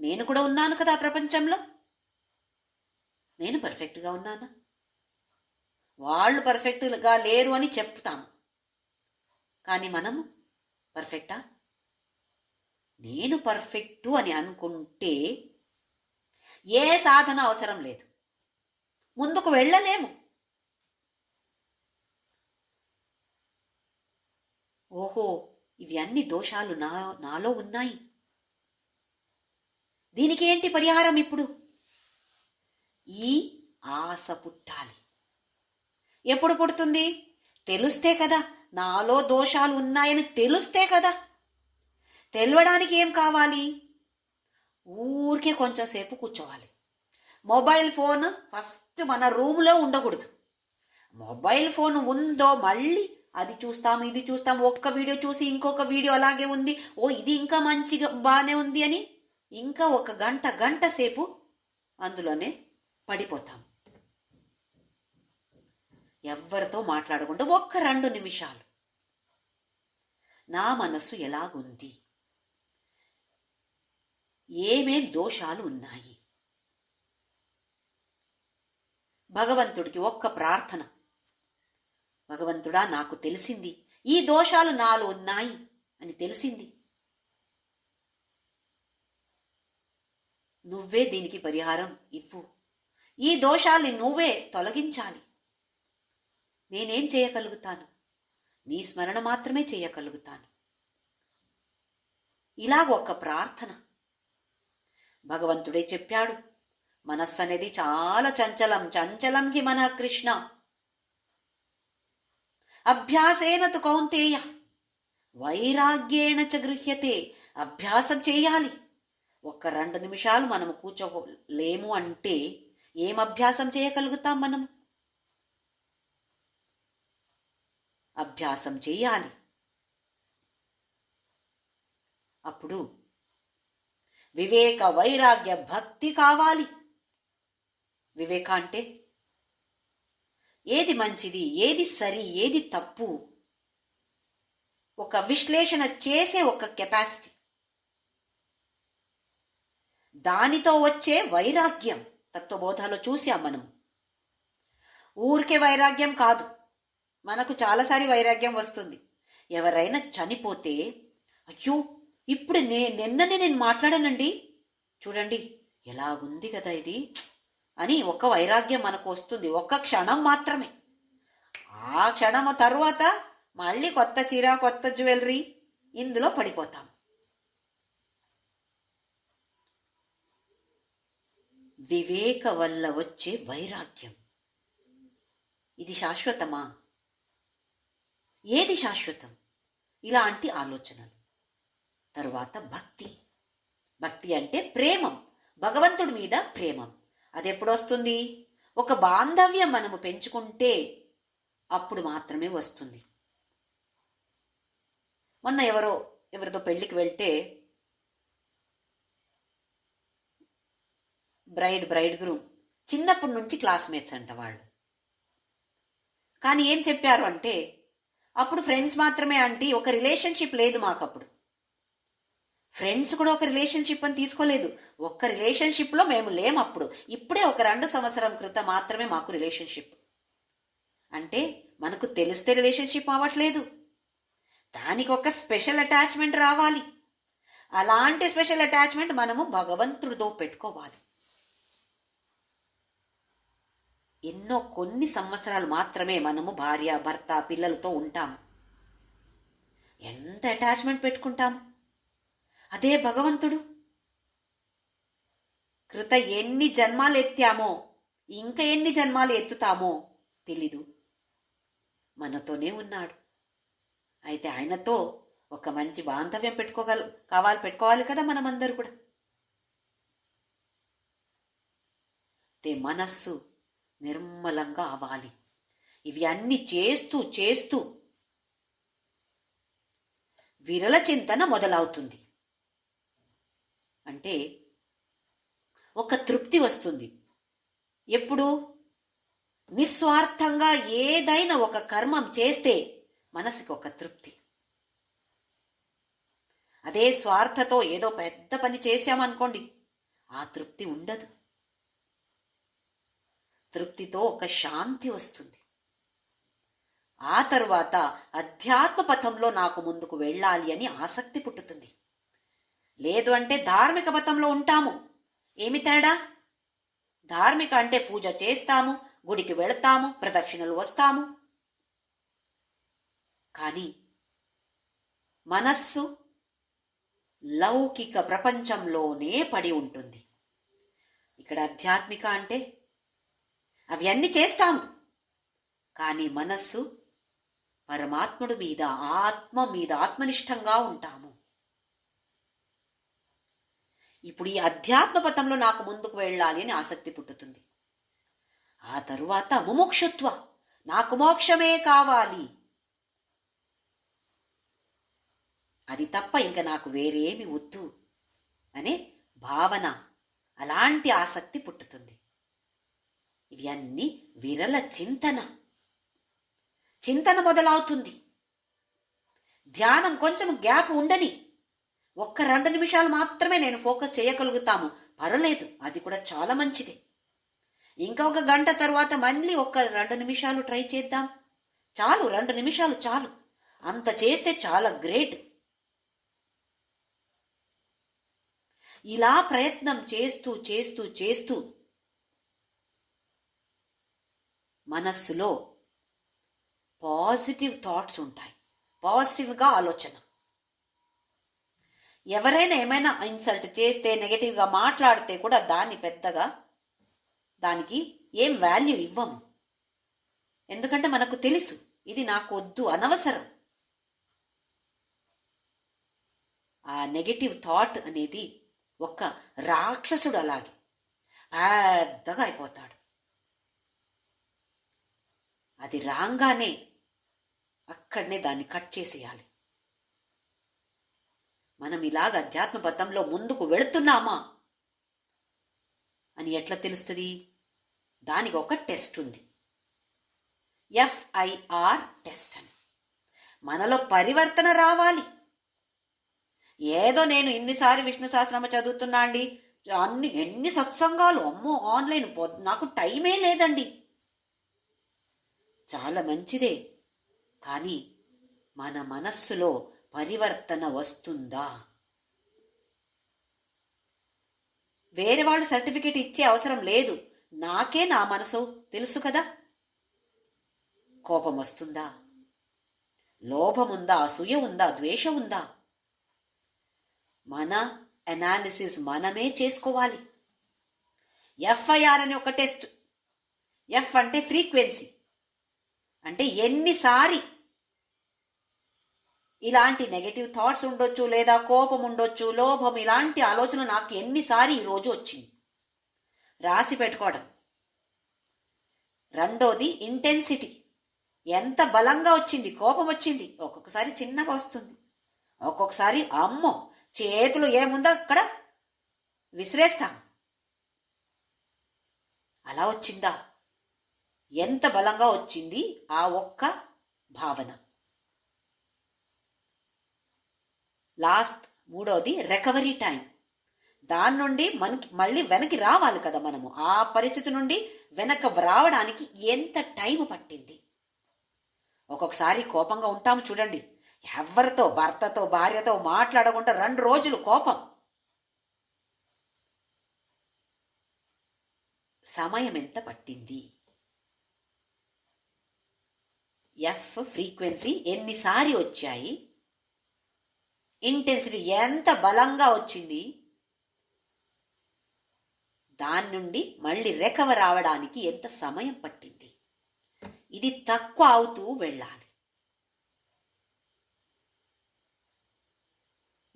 నేను కూడా ఉన్నాను కదా ప్రపంచంలో. నేను పర్ఫెక్ట్గా ఉన్నానా? వాళ్ళు పర్ఫెక్ట్గా లేరు అని చెప్తాము, కానీ మనము పర్ఫెక్టా? నేను పర్ఫెక్టు అని అనుకుంటే ఏ సాధన అవసరం లేదు, ముందుకు వెళ్ళలేము. ఓహో, ఇవి అన్ని దోషాలు నాలో ఉన్నాయి. దీనికి ఏంటి పరిహారం? ఇప్పుడు ఈ ఆశ పుట్టాలి. ఎప్పుడు పుడుతుంది? తెలుస్తే కదా, నాలో దోషాలు ఉన్నాయని తెలుస్తే కదా. తెలవడానికి ఏం కావాలి? ఊరికే కొంచెంసేపు కూర్చోవాలి. మొబైల్ ఫోన్ ఫస్ట్ మన రూమ్లో ఉండకూడదు. మొబైల్ ఫోన్ ఉందో మళ్ళీ అది చూస్తాం, ఇది చూస్తాం, ఒక్క వీడియో చూసి ఇంకొక వీడియో అలాగే ఉంది, ఓ ఇది ఇంకా మంచిగా బాగానే ఉంది అని ఇంకా ఒక గంట సేపు అందులోనే పడిపోతాం. ఎవరితో మాట్లాడకుండా ఒక్క 2 నిమిషాలు నా మనస్సు ఎలాగుంది, ఏమేం దోషాలు ఉన్నాయి, భగవంతుడికి ఒక్క ప్రార్థన, భగవంతుడా నాకు తెలిసింది ఈ దోషాలు నాలో ఉన్నాయి అని తెలిసింది, నువ్వే దీనికి పరిహారం ఇవ్వు, ఈ దోషాల్ని నువ్వే తొలగించాలి. నేనేం చేయగలుగుతాను? నీ స్మరణ మాత్రమే చేయగలుగుతాను. ఇలాగ ఒక ప్రార్థన. భగవంతుడే చెప్పాడు, మనస్సు అనేది చాలా చంచలం, చంచలం హి మనః కృష్ణ, అభ్యాసేన తు కౌంతేయ వైరాగ్యేణ చ గృహ్యతే. అభ్యాసం చేయాలి. ఒక్క 2 నిమిషాలు మనము కూర్చోలేము అంటే ఏం అభ్యాసం చేయగలుగుతాం మనం? అభ్యాసం చేయాలి. అప్పుడు వివేక వైరాగ్య భక్తి కావాలి. వివేక అంటే ఏది మంచిది, ఏది సరి, ఏది తప్పు ఒక విశ్లేషణ చేసే ఒక కెపాసిటీ, దానితో వచ్చే వైరాగ్యం. తత్వబోధలో చూసాం మనం. ఊరికే వైరాగ్యం కాదు, మనకు చాలాసారి వైరాగ్యం వస్తుంది. ఎవరైనా చనిపోతే అయ్యో ఇప్పుడు నిన్ననే నేను మాట్లాడానండి, చూడండి ఎలాగుంది కదా ఇది అని ఒక వైరాగ్యం మనకు వస్తుంది. ఒక్క క్షణం మాత్రమే. ఆ క్షణము తరువాత మళ్ళీ కొత్త చీర, కొత్త జ్యువెలరీ ఇందులో పడిపోతాం. వివేక వల్ల వచ్చే వైరాగ్యం, ఇది శాశ్వతమా? ఏది శాశ్వతం? ఇలాంటి ఆలోచనలు. తరువాత భక్తి. భక్తి అంటే ప్రేమం, భగవంతుడి మీద ప్రేమం. అది ఎప్పుడు వస్తుంది? ఒక బాంధవ్యం మనము పెంచుకుంటే అప్పుడు మాత్రమే వస్తుంది. మొన్న ఎవరితో పెళ్లికి వెళ్తే బ్రైడ్ గ్రూమ్ చిన్నప్పటి నుంచి క్లాస్మేట్స్ అంట వాళ్ళు. కానీ ఏం చెప్పారు అంటే, అప్పుడు ఫ్రెండ్స్ మాత్రమే ఆంటీ, ఒక రిలేషన్షిప్ లేదు మాకు. అప్పుడు ఫ్రెండ్స్ కూడా ఒక రిలేషన్షిప్ అని తీసుకోలేదు. ఒక్క రిలేషన్షిప్లో మేము లేము అప్పుడు. ఇప్పుడే ఒక 2 సంవత్సరం క్రితం మాత్రమే మాకు రిలేషన్షిప్. అంటే మనకు తెలిస్తే రిలేషన్షిప్ అవ్వట్లేదు. దానికి ఒక స్పెషల్ అటాచ్మెంట్ రావాలి. అలాంటి స్పెషల్ అటాచ్మెంట్ మనము భగవంతుడితో పెట్టుకోవాలి. కొన్ని సంవత్సరాలు మాత్రమే మనము భార్య, భర్త, పిల్లలతో ఉంటాము. ఎంత అటాచ్మెంట్ పెట్టుకుంటాం. అదే భగవంతుడు ఎన్ని జన్మాలు ఎత్తామో, ఇంకా ఎన్ని జన్మాలు ఎత్తుతామో తెలీదు, మనతోనే ఉన్నాడు. అయితే ఆయనతో ఒక మంచి బాంధవ్యం పెట్టుకోవాలి కదా మనమందరూ కూడా. మనస్సు నిర్మలంగా అవ్వాలి. ఇవి అన్ని చేస్తూ చేస్తూ విరల చింతన మొదలవుతుంది. అంటే ఒక తృప్తి వస్తుంది. ఎప్పుడు నిస్వార్థంగా ఏదైనా ఒక కర్మం చేస్తే మనసుకి ఒక తృప్తి. అదే స్వార్థతో ఏదో పెద్ద పని చేశామనుకోండి, ఆ తృప్తి ఉండదు. తృప్తితో ఒక శాంతి వస్తుంది. ఆ తరువాత అధ్యాత్మ పథంలో నాకు ముందుకు వెళ్ళాలి అని ఆసక్తి పుట్టుతుంది. లేదు అంటే ధార్మిక పథంలో ఉంటాము. ఏమి తేడా? ధార్మిక అంటే పూజ చేస్తాము, గుడికి వెళతాము, ప్రదక్షిణలు వస్తాము. కానీ మనస్సు లౌకిక ప్రపంచంలోనే పడి ఉంటుంది. ఇక్కడ ఆధ్యాత్మిక అంటే అవి అన్ని చేస్తాము, కానీ మనస్సు పరమాత్ముడి మీద, ఆత్మనిష్టంగా ఉంటాము. ఇప్పుడు ఈ అధ్యాత్మ పథంలో నాకు ముందుకు వెళ్ళాలి అని ఆసక్తి పుట్టుతుంది. ఆ తరువాత ముముక్షుత్వ, నాకు మోక్షమే కావాలి, అది తప్ప ఇంకా నాకు వేరేమి వద్దు అనే భావన, అలాంటి ఆసక్తి పుట్టుతుంది. ఇవి అన్ని విరల చింతన మొదలవుతుంది. ధ్యానం కొంచెం గ్యాప్ ఉండని, 1-2 నిమిషాలు మాత్రమే నేను ఫోకస్ చేయగలుగుతాము, పర్వాలేదు, అది కూడా చాలా మంచిది. ఇంకా 1 గంట తర్వాత మళ్ళీ 1-2 నిమిషాలు ట్రై చేద్దాం. చాలు, 2 నిమిషాలు చాలు. అంత చేస్తే చాలా గ్రేట్. ఇలా ప్రయత్నం చేస్తూ చేస్తూ చేస్తూ మనస్సులో పాజిటివ్ థాట్స్ ఉంటాయి, పాజిటివ్గా ఆలోచన. ఎవరైనా ఏమైనా ఇన్సల్ట్ చేస్తే, నెగటివ్గా మాట్లాడితే కూడా దానికి ఏం వాల్యూ ఇవ్వము. ఎందుకంటే మనకు తెలుసు ఇది నాకు వద్దు, అనవసరం. ఆ నెగటివ్ థాట్ అనేది ఒక రాక్షసుడు అలాగే పెద్దగా అయిపోతాడు. అది రాగానే అక్కడనే దాన్ని కట్ చేసేయాలి. మనం ఇలాగ అధ్యాత్మ పథంలో ముందుకు వెళుతున్నామా అని ఎట్లా తెలుస్తుంది? దానికి ఒక టెస్ట్ ఉంది, FIR టెస్ట్ అని. మనలో పరివర్తన రావాలి. ఏదో నేను ఇన్నిసారి విష్ణు సహస్రనామ చదువుతున్నా అండి, ఎన్ని సత్సంగాలు, అమ్మో ఆన్లైన్, నాకు టైమే లేదండి. చాలా మంచిదే, కానీ మన మనస్సులో పరివర్తన వస్తుందా? వేరే వాళ్ళు సర్టిఫికెట్ ఇచ్చే అవసరం లేదు, నాకే నా మనసు తెలుసు కదా. కోపం వస్తుందా? లోభం ఉందా? అసూయ ఉందా? ద్వేషం ఉందా? మన అనాలిసిస్ మనమే చేసుకోవాలి. FIR అని ఒక టెస్ట్. F అంటే ఫ్రీక్వెన్సీ, అంటే ఎన్నిసారి ఇలాంటి నెగటివ్ థాట్స్ ఉండొచ్చు, లేదా కోపం ఉండొచ్చు, లోభం, ఇలాంటి ఆలోచన నాకు ఎన్నిసారి ఈరోజు వచ్చింది, రాసి పెట్టుకోవడం. రెండోది ఇంటెన్సిటీ, ఎంత బలంగా వచ్చింది, కోపం వచ్చింది. ఒక్కొక్కసారి చిన్నగా వస్తుంది, ఒక్కొక్కసారి అమ్మో చేతులు ఏముందో అక్కడ విసిరేస్తాం. అలా వచ్చిందా? ఎంత బలంగా వచ్చింది ఆ ఒక్క భావన. మూడోది రికవరీ టైం. దాని నుండి మనకి మళ్ళీ వెనక్కి రావాలి కదా మనము. ఆ పరిస్థితి నుండి వెనక రావడానికి ఎంత టైం పట్టింది. ఒక్కొక్కసారి కోపంగా ఉంటాము చూడండి, ఎవరితో, భర్తతో భార్యతో మాట్లాడకుండా 2 రోజులు కోపం. సమయం ఎంత పట్టింది? ఎఫ్ ఫ్రీక్వెన్సీ ఎన్నిసారి వచ్చాయి, ఇంటెన్సిటీ ఎంత బలంగా వచ్చింది, దాని నుండి మళ్ళీ రికవర్ అవడానికి ఎంత సమయం పట్టింది. ఇది తక్కువ అవుతూ వెళ్ళాలి.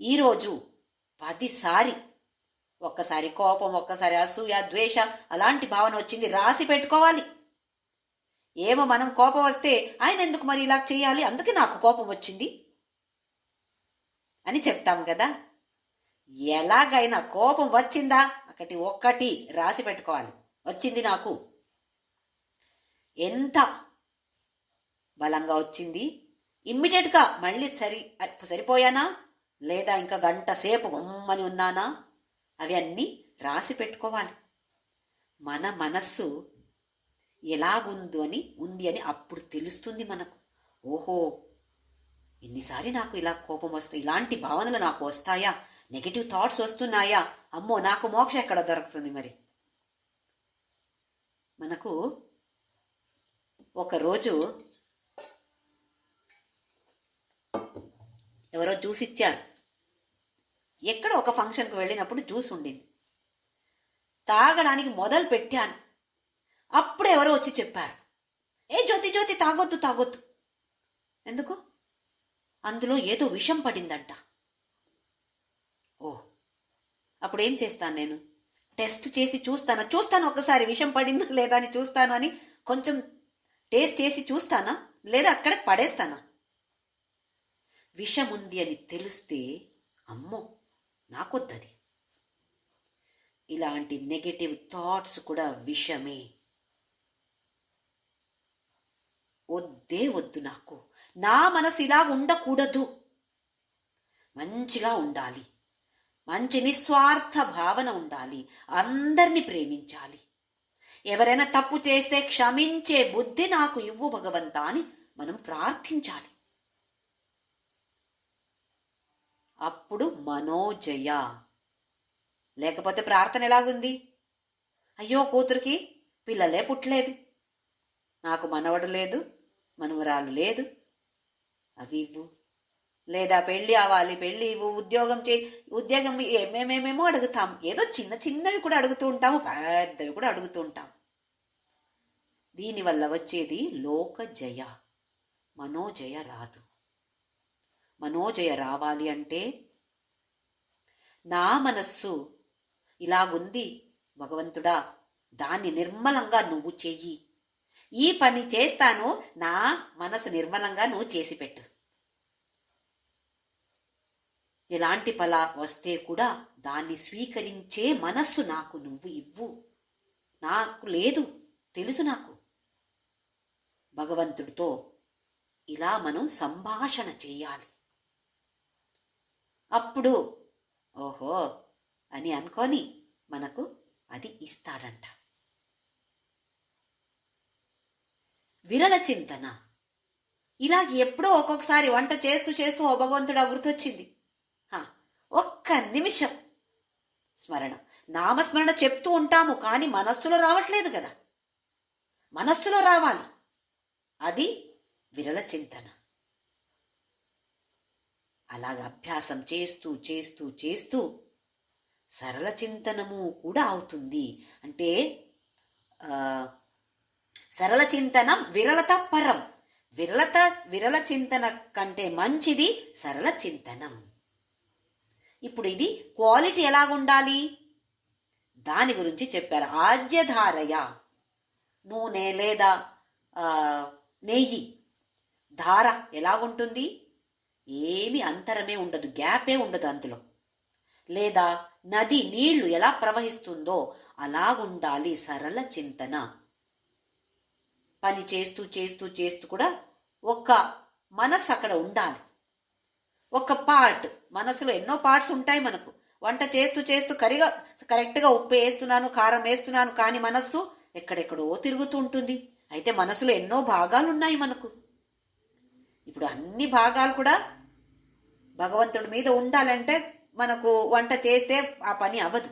ఈరోజు 10 సారి, ఒక్కసారి కోపం, ఒక్కసారి అసూయ, ద్వేష అలాంటి భావన వచ్చింది, రాసి పెట్టుకోవాలి. ఏమో మనం కోపం వస్తే ఆయన ఎందుకు మరి ఇలా చేయాలి, అందుకే నాకు కోపం వచ్చింది అని చెప్తాం కదా. ఎలాగైనా కోపం వచ్చిందా ఒక్కటి రాసి పెట్టుకోవాలి. వచ్చింది నాకు, ఎంత బలంగా వచ్చింది, ఇమ్మీడియట్గా మళ్ళీ సరిపోయానా లేదా ఇంకా గంట సేపు గమ్మని ఉన్నానా, అవి అన్నీ రాసి పెట్టుకోవాలి. మన మనస్సు ఉంది అని అప్పుడు తెలుస్తుంది మనకు. ఓహో, ఎన్నిసారి నాకు ఇలా కోపం వస్తాయి, ఇలాంటి భావనలు నాకు వస్తాయా, నెగిటివ్ థాట్స్ వస్తున్నాయా, అమ్మో నాకు మోక్షం ఎక్కడ దొరుకుతుంది. మరి మనకు ఒకరోజు ఎవరో జ్యూస్ ఇచ్చారు. ఎక్కడ ఒక ఫంక్షన్కి వెళ్ళినప్పుడు జ్యూస్ ఉండింది. తాగడానికి మొదలు పెట్టాను. అప్పుడు ఎవరో వచ్చి చెప్పారు, ఏ జ్యోతి తాగొద్దు. ఎందుకు? అందులో ఏదో విషం పడిందంట. ఓ, అప్పుడు ఏం చేస్తాను నేను? టెస్ట్ చేసి చూస్తాను ఒక్కసారి విషం పడిందా లేదా అని చూస్తాను అని కొంచెం టేస్ట్ చేసి చూస్తానా, లేదా అక్కడ పడేస్తానా? విషం ఉంది అని తెలిస్తే అమ్మో నాకొద్దది. ఇలాంటి నెగటివ్ థాట్స్ కూడా విషమే. వద్దు నాకు. నా మనసు ఇలా ఉండకూడదు, మంచిగా ఉండాలి, మంచి నిస్వార్థ భావన ఉండాలి, అందరినీ ప్రేమించాలి, ఎవరైనా తప్పు చేస్తే క్షమించే బుద్ధి నాకు ఇవ్వు భగవంతా అని మనం ప్రార్థించాలి. అప్పుడు మనోజయ. లేకపోతే ప్రార్థన ఎలాగుంది? అయ్యో కూతురికి పిల్లలే పుట్టలేదు, నాకు మనవడు లేదు, మనవరాలు లేదు, అవి ఇవ్వు, లేదా పెళ్ళి అవ్వాలి, పెళ్ళి ఇవ్వు, ఉద్యోగం మేమేమేమో అడుగుతాం. ఏదో చిన్నవి కూడా అడుగుతూ ఉంటాము, పెద్దవి కూడా అడుగుతూ ఉంటాం. దీనివల్ల వచ్చేది లోకజయ, మనోజయ రాదు. మనోజయ రావాలి అంటే నా మనస్సు ఇలాగుంది భగవంతుడా, దాన్ని నిర్మలంగా నువ్వు చెయ్యి, ఈ పని చేస్తాను, నా మనసు నిర్మలంగా నువ్వు చేసి పెట్టు. ఎలాంటి ఫల వస్తే కూడా దాన్ని స్వీకరించే మనస్సు నాకు నువ్వు ఇవ్వు. నాకు లేదు, తెలుసు నాకు. భగవంతుడితో ఇలా మనం సంభాషణ చేయాలి. అప్పుడు ఓహో అని అనుకొని మనకు అది ఇస్తాడంట. విరల చింతన. ఇలాగ ఎప్పుడో ఒక్కొక్కసారి వంట చేస్తూ ఓ భగవంతుడా గుర్తొచ్చింది, ఒక్క నిమిషం స్మరణ, నామస్మరణ చెప్తూ ఉంటాము, కానీ మనస్సులో రావట్లేదు కదా. మనస్సులో రావాలి, అది విరల చింతన. అలాగ అభ్యాసం చేస్తూ సరళ చింతనము కూడా అవుతుంది. అంటే సరళ చింతనం విరళత పరం. విరళ చింతన కంటే మంచిది సరళ చింతనం. ఇప్పుడు ఇది క్వాలిటీ ఎలాగుండాలి దాని గురించి చెప్పారు. ఆజ్యధారయ, నూనె లేదా నెయ్యి ధార ఎలాగుంటుంది? ఏమి అంతరమే ఉండదు, గ్యాపే ఉండదు అందులో. లేదా నది నీళ్లు ఎలా ప్రవహిస్తుందో అలాగుండాలి సరళ చింతన. పని చేస్తూ కూడా ఒక్క మనస్సు అక్కడ ఉండాలి. ఒక పార్ట్, మనసులో ఎన్నో పార్ట్స్ ఉంటాయి మనకు. వంట చేస్తూ కరెక్ట్గా ఉప్పు వేస్తున్నాను, కారం వేస్తున్నాను, కానీ మనస్సు ఎక్కడెక్కడో తిరుగుతూ ఉంటుంది. అయితే మనసులో ఎన్నో భాగాలు ఉన్నాయి మనకు. ఇప్పుడు ఇప్పుడు అన్ని భాగాలు కూడా భగవంతుడి మీద ఉండాలంటే మనకు వంట చేస్తే ఆ పని అవ్వదు.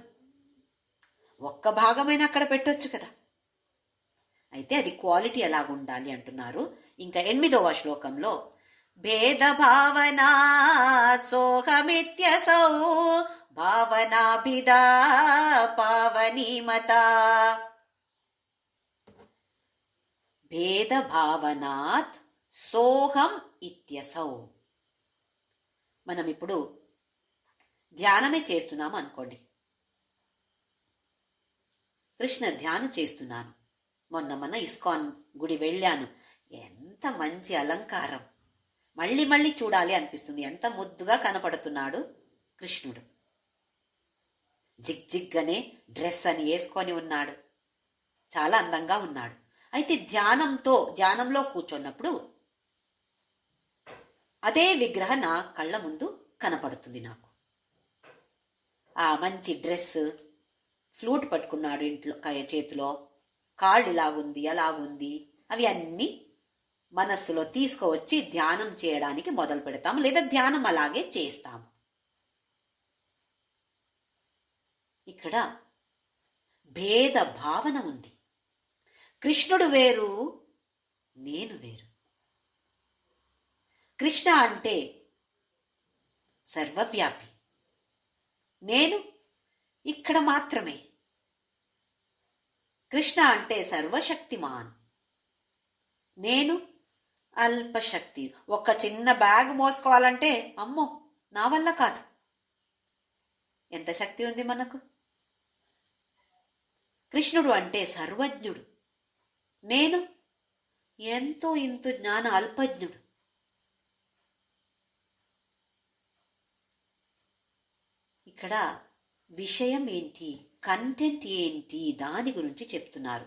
ఒక్క భాగమైనా అక్కడ పెట్టొచ్చు కదా. అయితే అది క్వాలిటీ ఎలాగుండాలి అంటున్నారు. ఇంకా 8వ శ్లోకంలో భేద భావనా సోహమిత్యసౌ భావనాభిదా పావనీమత. భేద భావనాత్ సోహం ఇత్యసౌ. మనం ఇప్పుడు ధ్యానమే చేస్తున్నాము అనుకోండి. కృష్ణ ధ్యానం చేస్తున్నాను. మొన్న ఇస్కాన్ గుడి వెళ్ళాను. ఎంత మంచి అలంకారం, మళ్ళీ మళ్ళీ చూడాలి అనిపిస్తుంది. ఎంత ముద్దుగా కనపడుతున్నాడు కృష్ణుడు. జిగ్జిగ్గనే డ్రెస్ అని వేసుకొని ఉన్నాడు. చాలా అందంగా ఉన్నాడు. అయితే ధ్యానంలో కూర్చున్నప్పుడు అదే విగ్రహం నా కళ్ళ ముందు కనపడుతుంది. నాకు ఆ మంచి డ్రెస్, ఫ్లూట్ పట్టుకున్నాడు ఇంట్లో చేతిలో, కాళ్ళు ఇలాగుంది అలాగుంది, అవి అన్నీ మనస్సులో తీసుకువచ్చి ధ్యానం చేయడానికి మొదలు పెడతాము, లేదా ధ్యానం అలాగే చేస్తాము. ఇక్కడ భేద భావన ఉంది. కృష్ణుడు వేరు, నేను వేరు. కృష్ణ అంటే సర్వవ్యాపి, నేను ఇక్కడ మాత్రమే. కృష్ణ అంటే సర్వశక్తిమాన్, నేను అల్పశక్తి. ఒక చిన్న బ్యాగ్ మోసుకోవాలంటే అమ్మో నా వల్ల కాదు. ఎంత శక్తి ఉంది మనకు. కృష్ణుడు అంటే సర్వజ్ఞుడు, నేను ఎంతో ఇంత జ్ఞాన అల్పజ్ఞుడు. ఇక్కడ విషయం ఏంటి, కంటెంట్ ఏంటి, దాని గురించి చెప్తున్నారు.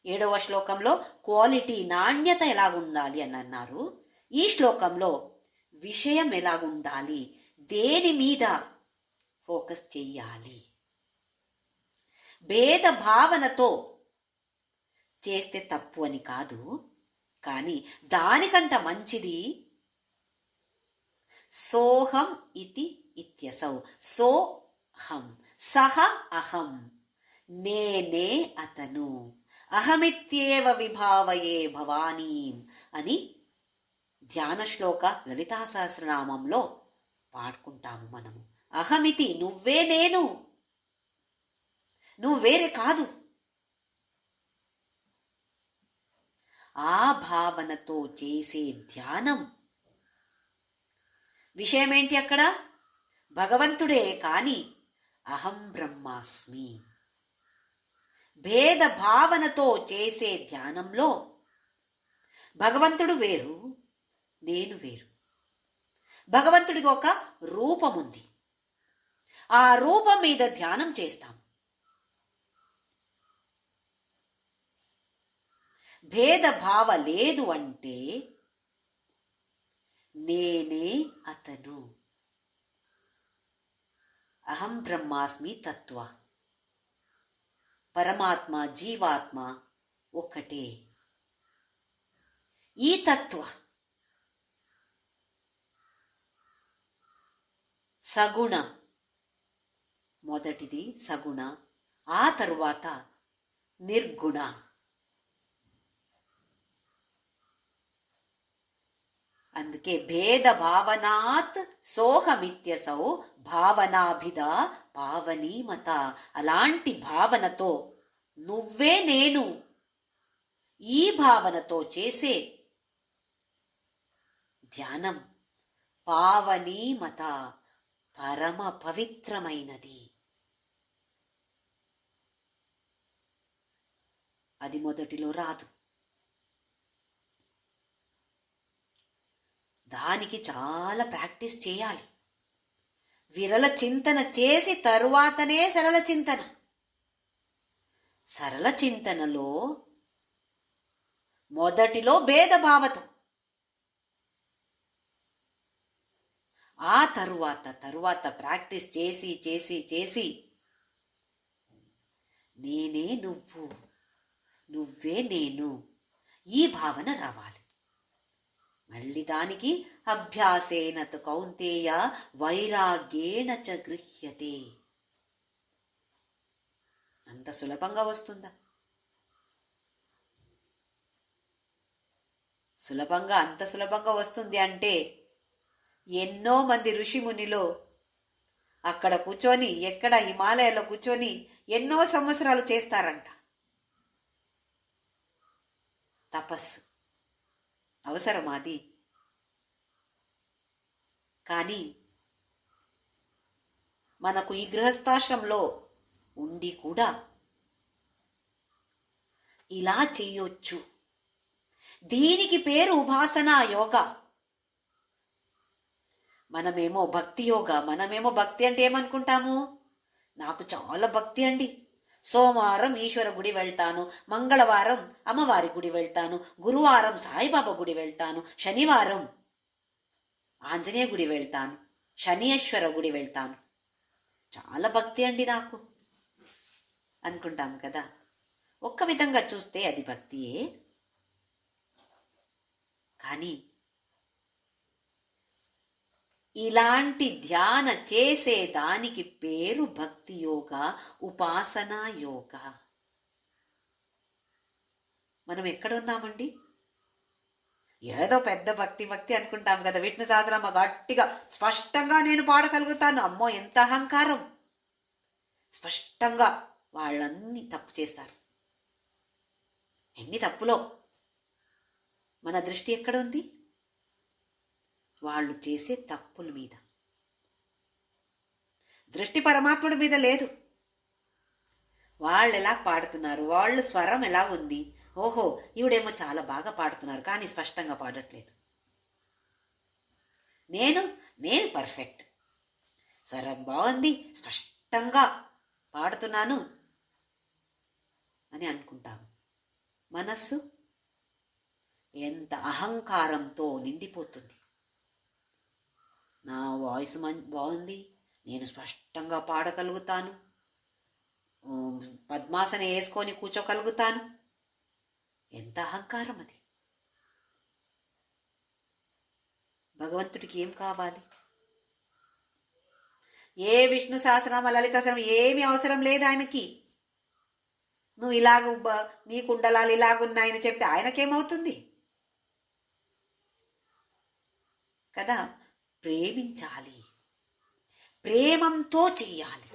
7వ శ్లోకంలో క్వాలిటీ, నాణ్యత ఎలాగుండాలి అని అన్నారు. ఈ శ్లోకంలో విషయం ఎలాగుండాలి, దేని మీద ఫోకస్ చెయ్యాలి. భేద భావనతో చేస్తే తప్పు అని కాదు, కానీ దానికంట మంచిది సోహం ఇది ఇత్యసౌ. సోహం, సహ అహం, నేనే అతను, అహమిత్యేవ విభావయే భవానీం అని ధ్యాన శ్లోక లలితా సహస్రనామంలో పాడుకుంటాము మనము. అహమితి, నువ్వే నేను, నువ్వు వేరే కాదు. ఆ భావనతో చేసే ధ్యానం. విషయం ఏంటి అక్కడ? భగవంతుడే, కాని అహం బ్రహ్మాస్మి. భేద భావనతో చేసే ధ్యానంలో భగవంతుడు వేరు, నేను వేరు. భగవంతుడికి ఒక రూపం ఉంది, ఆ రూపం మీద ధ్యానం చేస్తాం. భేదభావ లేదు అంటే నేనే అతను, అహం బ్రహ్మాస్మి తత్వ. పరమాత్మ జీవాత్మ ఒక్కటే. ఈ తత్వ సగుణ, మొదటిది సగుణ, ఆ తరువాత నిర్గుణ. అందుకే భేద భావనాత్ సోహమిత్యసౌ భావనాభిద పావనీమత. అలాంటి భావనతో, నువ్వే నేను, ఈ భావనతో చేసే ధ్యానం పావనీమత, పరమ పవిత్రమైనది. అది మొదటిలో రాదు. దానికి చాలా ప్రాక్టీస్ చేయాలి. విరల చింతన చేసి తరువాతనే సరళ చింతన. సరళ చింతనలో మొదటిలో భేదభావతో, ఆ తరువాత ప్రాక్టీస్ చేసి చేసి చేసి నేనే నువ్వు, నువ్వే నేను, ఈ భావన రావాలి. మళ్ళీ దానికి అభ్యాసేన తు కౌంతేయ వైరాగ్యేణ చ గృహ్యతే. అంత సులభంగా వస్తుందా? అంత సులభంగా వస్తుంది అంటే ఎన్నో మంది ఋషిమునిలో అక్కడ కూర్చొని, ఎక్కడ హిమాలయాల్లో కూర్చొని ఎన్నో సంవత్సరాలు చేస్తారంట తపస్సు. అవసరం అది. కానీ మనకు ఈ గృహస్థాశ్రమంలో ఉండి కూడా ఇలా చెయ్యొచ్చు. దీనికి పేరు ఉపాసనా యోగా. మనమేమో భక్తి యోగా. మనమేమో భక్తి అంటే ఏమనుకుంటాము? నాకు చాలా భక్తి అండి, సోమవారం ఈశ్వర గుడి వెళ్తాను, మంగళవారం అమ్మవారి గుడి వెళ్తాను, గురువారం సాయిబాబా గుడి వెళ్తాను, శనివారం ఆంజనేయ గుడి వెళ్తాను, శనీశ్వర గుడి వెళ్తాను, చాలా భక్తి అండి నాకు అనుకుంటాం కదా. ఒక్క విధంగా చూస్తే అది భక్తియే. కానీ ఇలాంటి ధ్యాన చేసే దానికి పేరు భక్తి యోగా, ఉపాసనా యోగా. మనం ఎక్కడ ఉన్నామండి? ఏదో పెద్ద భక్తి అనుకుంటాం కదా. విష్ణు సహస్రనామ గట్టిగా స్పష్టంగా నేను పాడగలుగుతాను. అమ్మో, ఎంత అహంకారం! స్పష్టంగా వాళ్ళన్నీ తప్పు చేస్తారు. ఎన్ని తప్పులో మన దృష్టి ఎక్కడ ఉంది? వాళ్ళు చేసే తప్పుల మీద. దృష్టి పరమాత్ముడి మీద లేదు. వాళ్ళు ఎలా పాడుతున్నారు, వాళ్ళు స్వరం ఎలా ఉంది, ఓహో ఈవిడేమో చాలా బాగా పాడుతున్నారు కానీ స్పష్టంగా పాడట్లేదు, నేను పర్ఫెక్ట్, స్వరం బాగుంది, స్పష్టంగా పాడుతున్నాను అని అనుకుంటాము. మనస్సు ఎంత అహంకారంతో నిండిపోతుంది. నా వాయిస్ బాగుంది, నేను స్పష్టంగా పాడగలుగుతాను, పద్మాసన వేసుకొని కూర్చోగలుగుతాను. ఎంత అహంకారం అది! భగవంతుడికి ఏం కావాలి? ఏ విష్ణు సహస్రనామ లలిత సహస్రనామ ఏమీ అవసరం లేదు ఆయనకి. నువ్వు ఇలాగ నీ కుండలాలు ఇలాగున్నాయని చెప్తే ఆయనకేమవుతుంది కదా. ప్రేమించాలి, ప్రేమంతో చెయ్యాలి.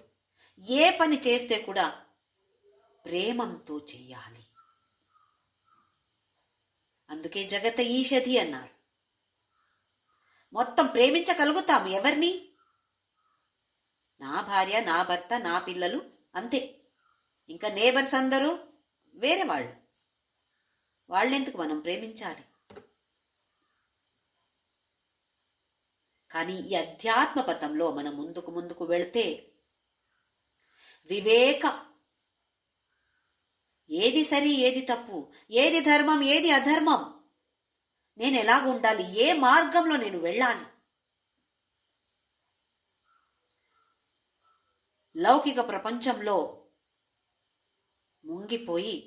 ఏ పని చేస్తే కూడా ప్రేమంతో చెయ్యాలి. అందుకే జగత ఈషధి అన్నారు. మొత్తం ప్రేమించగలుగుతాము ఎవరిని? నా భార్య, నా భర్త, నా పిల్లలు, అంతే. ఇంకా నేబర్స్ అందరూ వేరే వాళ్ళెందుకు మనం ప్రేమించాలి? కానీ ఈ అధ్యాత్మ పథంలో మనం ముందుకు వెళితే వివేక, ఏది సరి ఏది తప్పు, ఏది ధర్మం ఏది అధర్మం, నేను ఎలాగ ఉండాలి, ఏ మార్గంలో నేను వెళ్ళాలి. లౌకిక ప్రపంచంలో ముంగిపోయి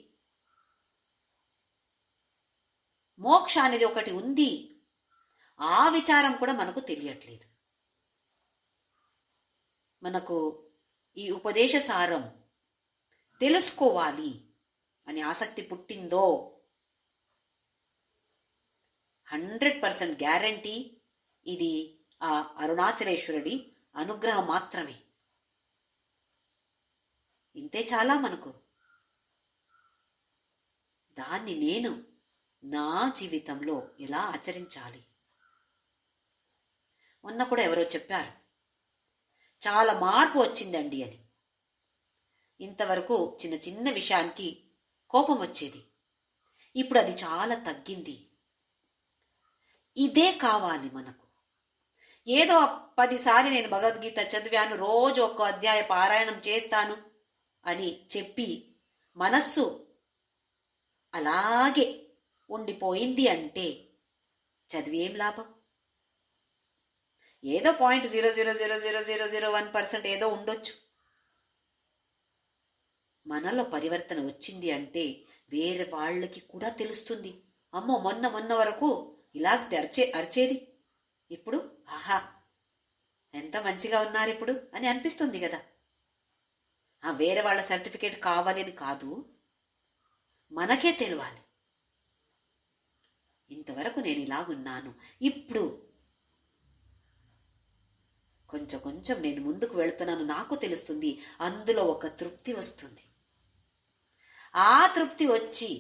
మోక్ష అనేది ఒకటి ఉంది, ఆ విచారం కూడా మనకు తెలియట్లేదు. మనకు ఈ ఉపదేశ సారం తెలుసుకోవాలి అని ఆసక్తి పుట్టిందో 100% గ్యారంటీ ఇది ఆ అరుణాచలేశ్వరుడి అనుగ్రహం మాత్రమే. ఇంతే చాలా మనకు. దాన్ని నేను నా జీవితంలో ఎలా ఆచరించాలి? మొన్న కూడా ఎవరో చెప్పారు, చాలా మార్పు వచ్చిందండి అని. ఇంతవరకు చిన్న విషయానికి కోపం వచ్చేది, ఇప్పుడు అది చాలా తగ్గింది. ఇదే కావాలి మనకు. ఏదో 10 సార్లు నేను భగవద్గీత చదివాను, రోజు ఒక అధ్యాయ పారాయణం చేస్తాను అని చెప్పి మనస్సు అలాగే ఉండిపోయింది అంటే చదివి ఏం లాభం? ఏదో 0.0000001% ఏదో ఉండొచ్చు. మనలో పరివర్తన వచ్చింది అంటే వేరే వాళ్ళకి కూడా తెలుస్తుంది. అమ్మో, మొన్న వరకు ఇలాగ అరిచేది. ఇప్పుడు ఆహా ఎంత మంచిగా ఉన్నారు ఇప్పుడు అని అనిపిస్తుంది కదా. వేరే వాళ్ళ సర్టిఫికేట్ కావాలి అని కాదు, మనకే తెలియాలి ఇంతవరకు నేను ఇలాగున్నాను, ఇప్పుడు కొంచెం కొంచెం నేను ముందుకు వెళుతున్నాను, నాకు తెలుస్తుంది. అందులో ఒక తృప్తి వస్తుంది. ఆ తృప్తి వచ్చి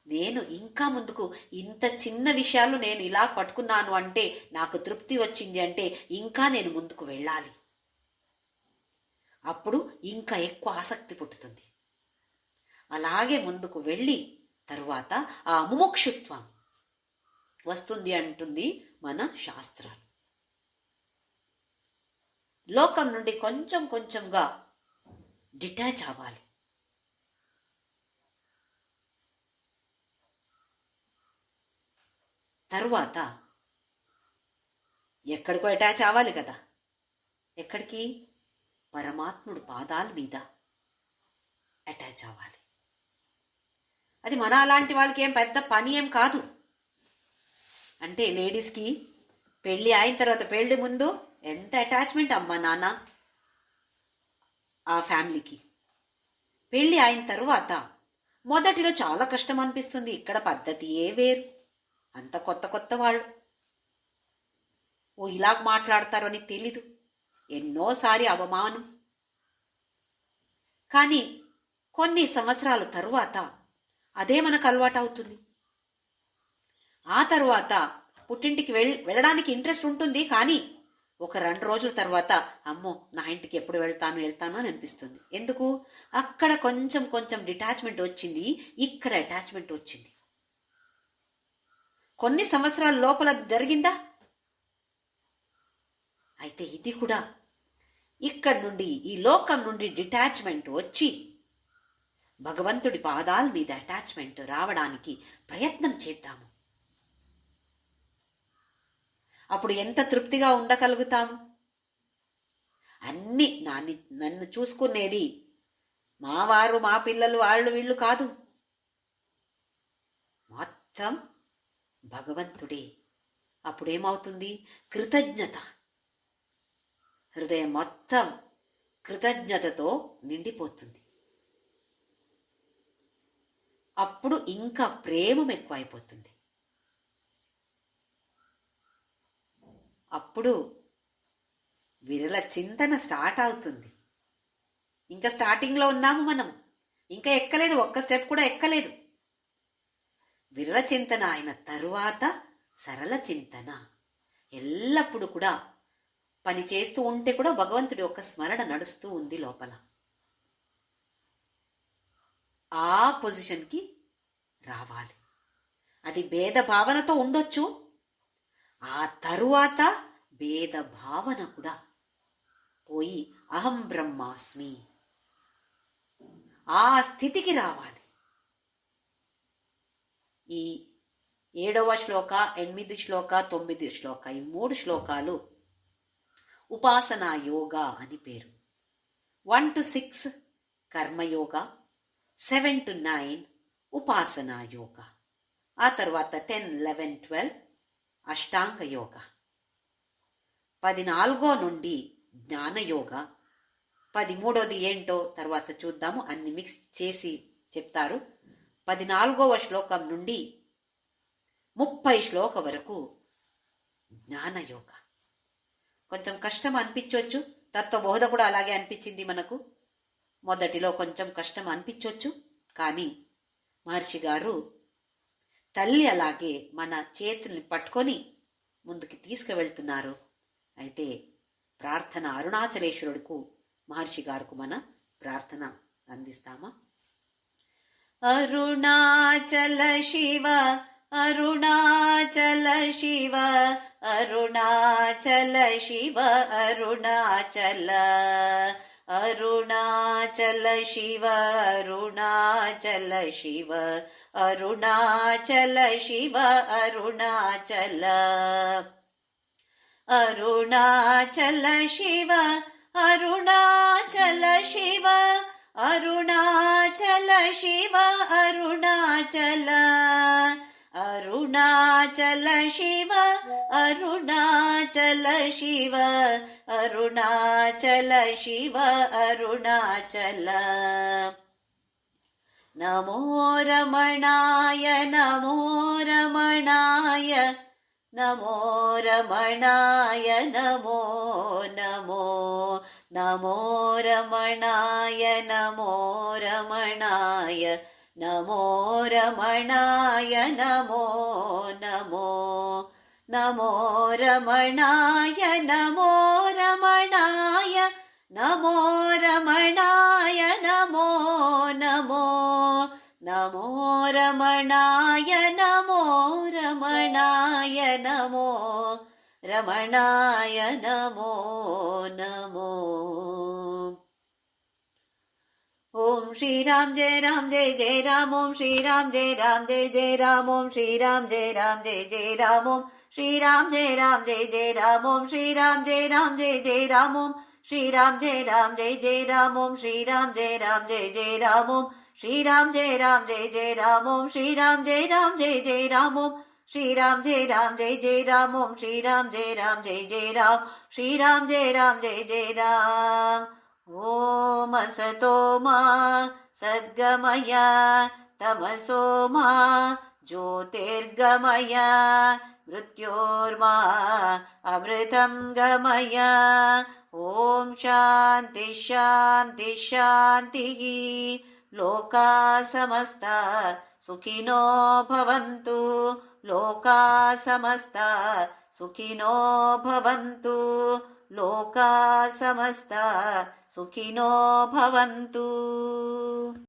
నేను ఇంకా ముందుకు, ఇంత చిన్న విషయాలు నేను ఇలా పట్టుకున్నాను అంటే, నాకు తృప్తి వచ్చింది అంటే ఇంకా నేను ముందుకు వెళ్ళాలి. అప్పుడు ఇంకా ఎక్కువ ఆసక్తి పుట్టుతుంది. అలాగే ముందుకు వెళ్ళి తరువాత ఆ ముముక్షుత్వం వస్తుంది అంటుంది మన శాస్త్రాలు. లోకం నుండి కొంచెం కొంచెంగా డిటాచ్ అవ్వాలి. తరువాత ఎక్కడికో అటాచ్ అవ్వాలి కదా. ఎక్కడికి? పరమాత్ముడు పాదాల మీద అటాచ్ అవ్వాలి. అది మన అలాంటి వాళ్ళకి ఏం పెద్ద పని ఏం కాదు. అంటే లేడీస్కి పెళ్ళి అయిన తర్వాత, పెళ్ళి ముందు ఎంత అటాచ్మెంట్ అమ్మ నాన్న ఆ ఫ్యామిలీకి. పెళ్ళి అయిన తరువాత మొదటిలో చాలా కష్టం అనిపిస్తుంది. ఇక్కడ పద్ధతియే వేరు, అంత కొత్త కొత్త వాళ్ళు, ఇలాగ మాట్లాడతారు అని తెలీదు, ఎన్నోసారి అవమానం. కానీ కొన్ని సంవత్సరాల తరువాత అదే మనకు అలవాటు అవుతుంది. ఆ తరువాత పుట్టింటికి వెళ్ళడానికి ఇంట్రెస్ట్ ఉంటుంది, కానీ ఒక 2 రోజుల తర్వాత అమ్మో నా ఇంటికి ఎప్పుడు వెళ్తాను అని అనిపిస్తుంది. ఎందుకు? అక్కడ కొంచెం కొంచెం డిటాచ్మెంట్ వచ్చింది, ఇక్కడ అటాచ్మెంట్ వచ్చింది. కొన్ని సంవత్సరాల లోపల జరిగిందా? అయితే ఇది కూడా ఇక్కడ నుండి, ఈ లోకం నుండి డిటాచ్మెంట్ వచ్చి భగవంతుడి పాదాల మీద అటాచ్మెంట్ రావడానికి ప్రయత్నం చేద్దాము. అప్పుడు ఎంత తృప్తిగా ఉండగలుగుతాము. అన్నీ నన్ను చూసుకునేది మా వారు, మా పిల్లలు, వాళ్ళు వీళ్ళు కాదు, మొత్తం భగవంతుడే. అప్పుడేమవుతుంది? కృతజ్ఞత, హృదయం మొత్తం కృతజ్ఞతతో నిండిపోతుంది. అప్పుడు ఇంకా ప్రేమ ఎక్కువైపోతుంది. అప్పుడు విరల చింతన స్టార్ట్ అవుతుంది. ఇంకా స్టార్టింగ్లో ఉన్నాము మనం, ఇంకా ఎక్కలేదు, ఒక్క స్టెప్ కూడా ఎక్కలేదు. విరల చింతన అయిన తరువాత సరళ చింతన. ఎల్లప్పుడూ కూడా పని చేస్తూ ఉంటే కూడా భగవంతుడి యొక్క స్మరణ నడుస్తూ ఉంది లోపల. ఆ పొజిషన్కి రావాలి. అది భేద భావనతో ఉండొచ్చు, ఆ తరువాత భేద భావన కూడా పోయి అహం బ్రహ్మాస్మి ఆ స్థితికి రావాలి. ఈ 7వ శ్లోక, 8 శ్లోక, 9 శ్లోక, ఈ 3 శ్లోకాలు ఉపాసనా యోగా అని పేరు. 1 to 6 కర్మయోగా, 7 to 9 ఉపాసనా యోగా, ఆ తర్వాత 10, 11, 12 అష్టాంగ యోగా, 14 నుండి జ్ఞానయోగ, 13ది ఏంటో తర్వాత చూద్దాము, అన్ని మిక్స్ చేసి చెప్తారు. 14వ శ్లోకం నుండి 30 శ్లోకం వరకు జ్ఞానయోగ. కొంచెం కష్టం అనిపించవచ్చు, తత్వబోధ కూడా అలాగే అనిపించింది మనకు. మొదటిలో కొంచెం కష్టం అనిపించవచ్చు, కానీ మహర్షి గారు తల్లి అలాగే మన చేతుల్ని పట్టుకొని ముందుకు తీసుకువెళ్తున్నారు. అయితే ప్రార్థన అరుణాచలేశ్వరుడుకు, మహర్షి గారుకు మన ప్రార్థన అందిస్తామా? అరుణాచల శివ, అరుణాచల శివ, అరుణాచల శివ, అరుణాచల, అరుణాచల శివ, అరుణాచల శివ, అరుణాచల శివ, అరుణాచల, అరుణాచల శివ, అరుణాచల శివ, అరుణాచల శివ, అరుణాచల, अरुणाचल शिव अरुणाचल शिव अरुणाचल शिव अरुणाचल नमो रमणाय नमो रमणाय नमो रमणाय नमो नमो नमो रमणाय नमो रमणाय नमो रमणाय नमो नमो नमो रमणाय नमो रमणाय नमो रमणाय नमो नमो नमो रमणाय नमो रमणाय नमो रमणाय नमो नमो ओम श्री राम जय जय राम ओम श्री राम जय जय राम ओम श्री राम जय जय राम ओम श्री राम जय जय राम ओम श्री राम जय जय राम ओम श्री राम जय जय राम ओम श्री राम जय जय राम ओम श्री राम जय जय राम ओम श्री राम जय जय राम ओम श्री राम जय जय राम ओम श्री राम जय जय राम श्री राम जय जय राम ओम असतो मा सद्गमय तमसो मा ज्योतिर्गमय मृत्योर्मा अमृतं गमय ओम शांति शांति शांतिः लोका समस्ता सुखिनो भवन्तु लोका समस्ता सुखिनो भवन्तु लोका समस्ता सुखिनो भवन्तु।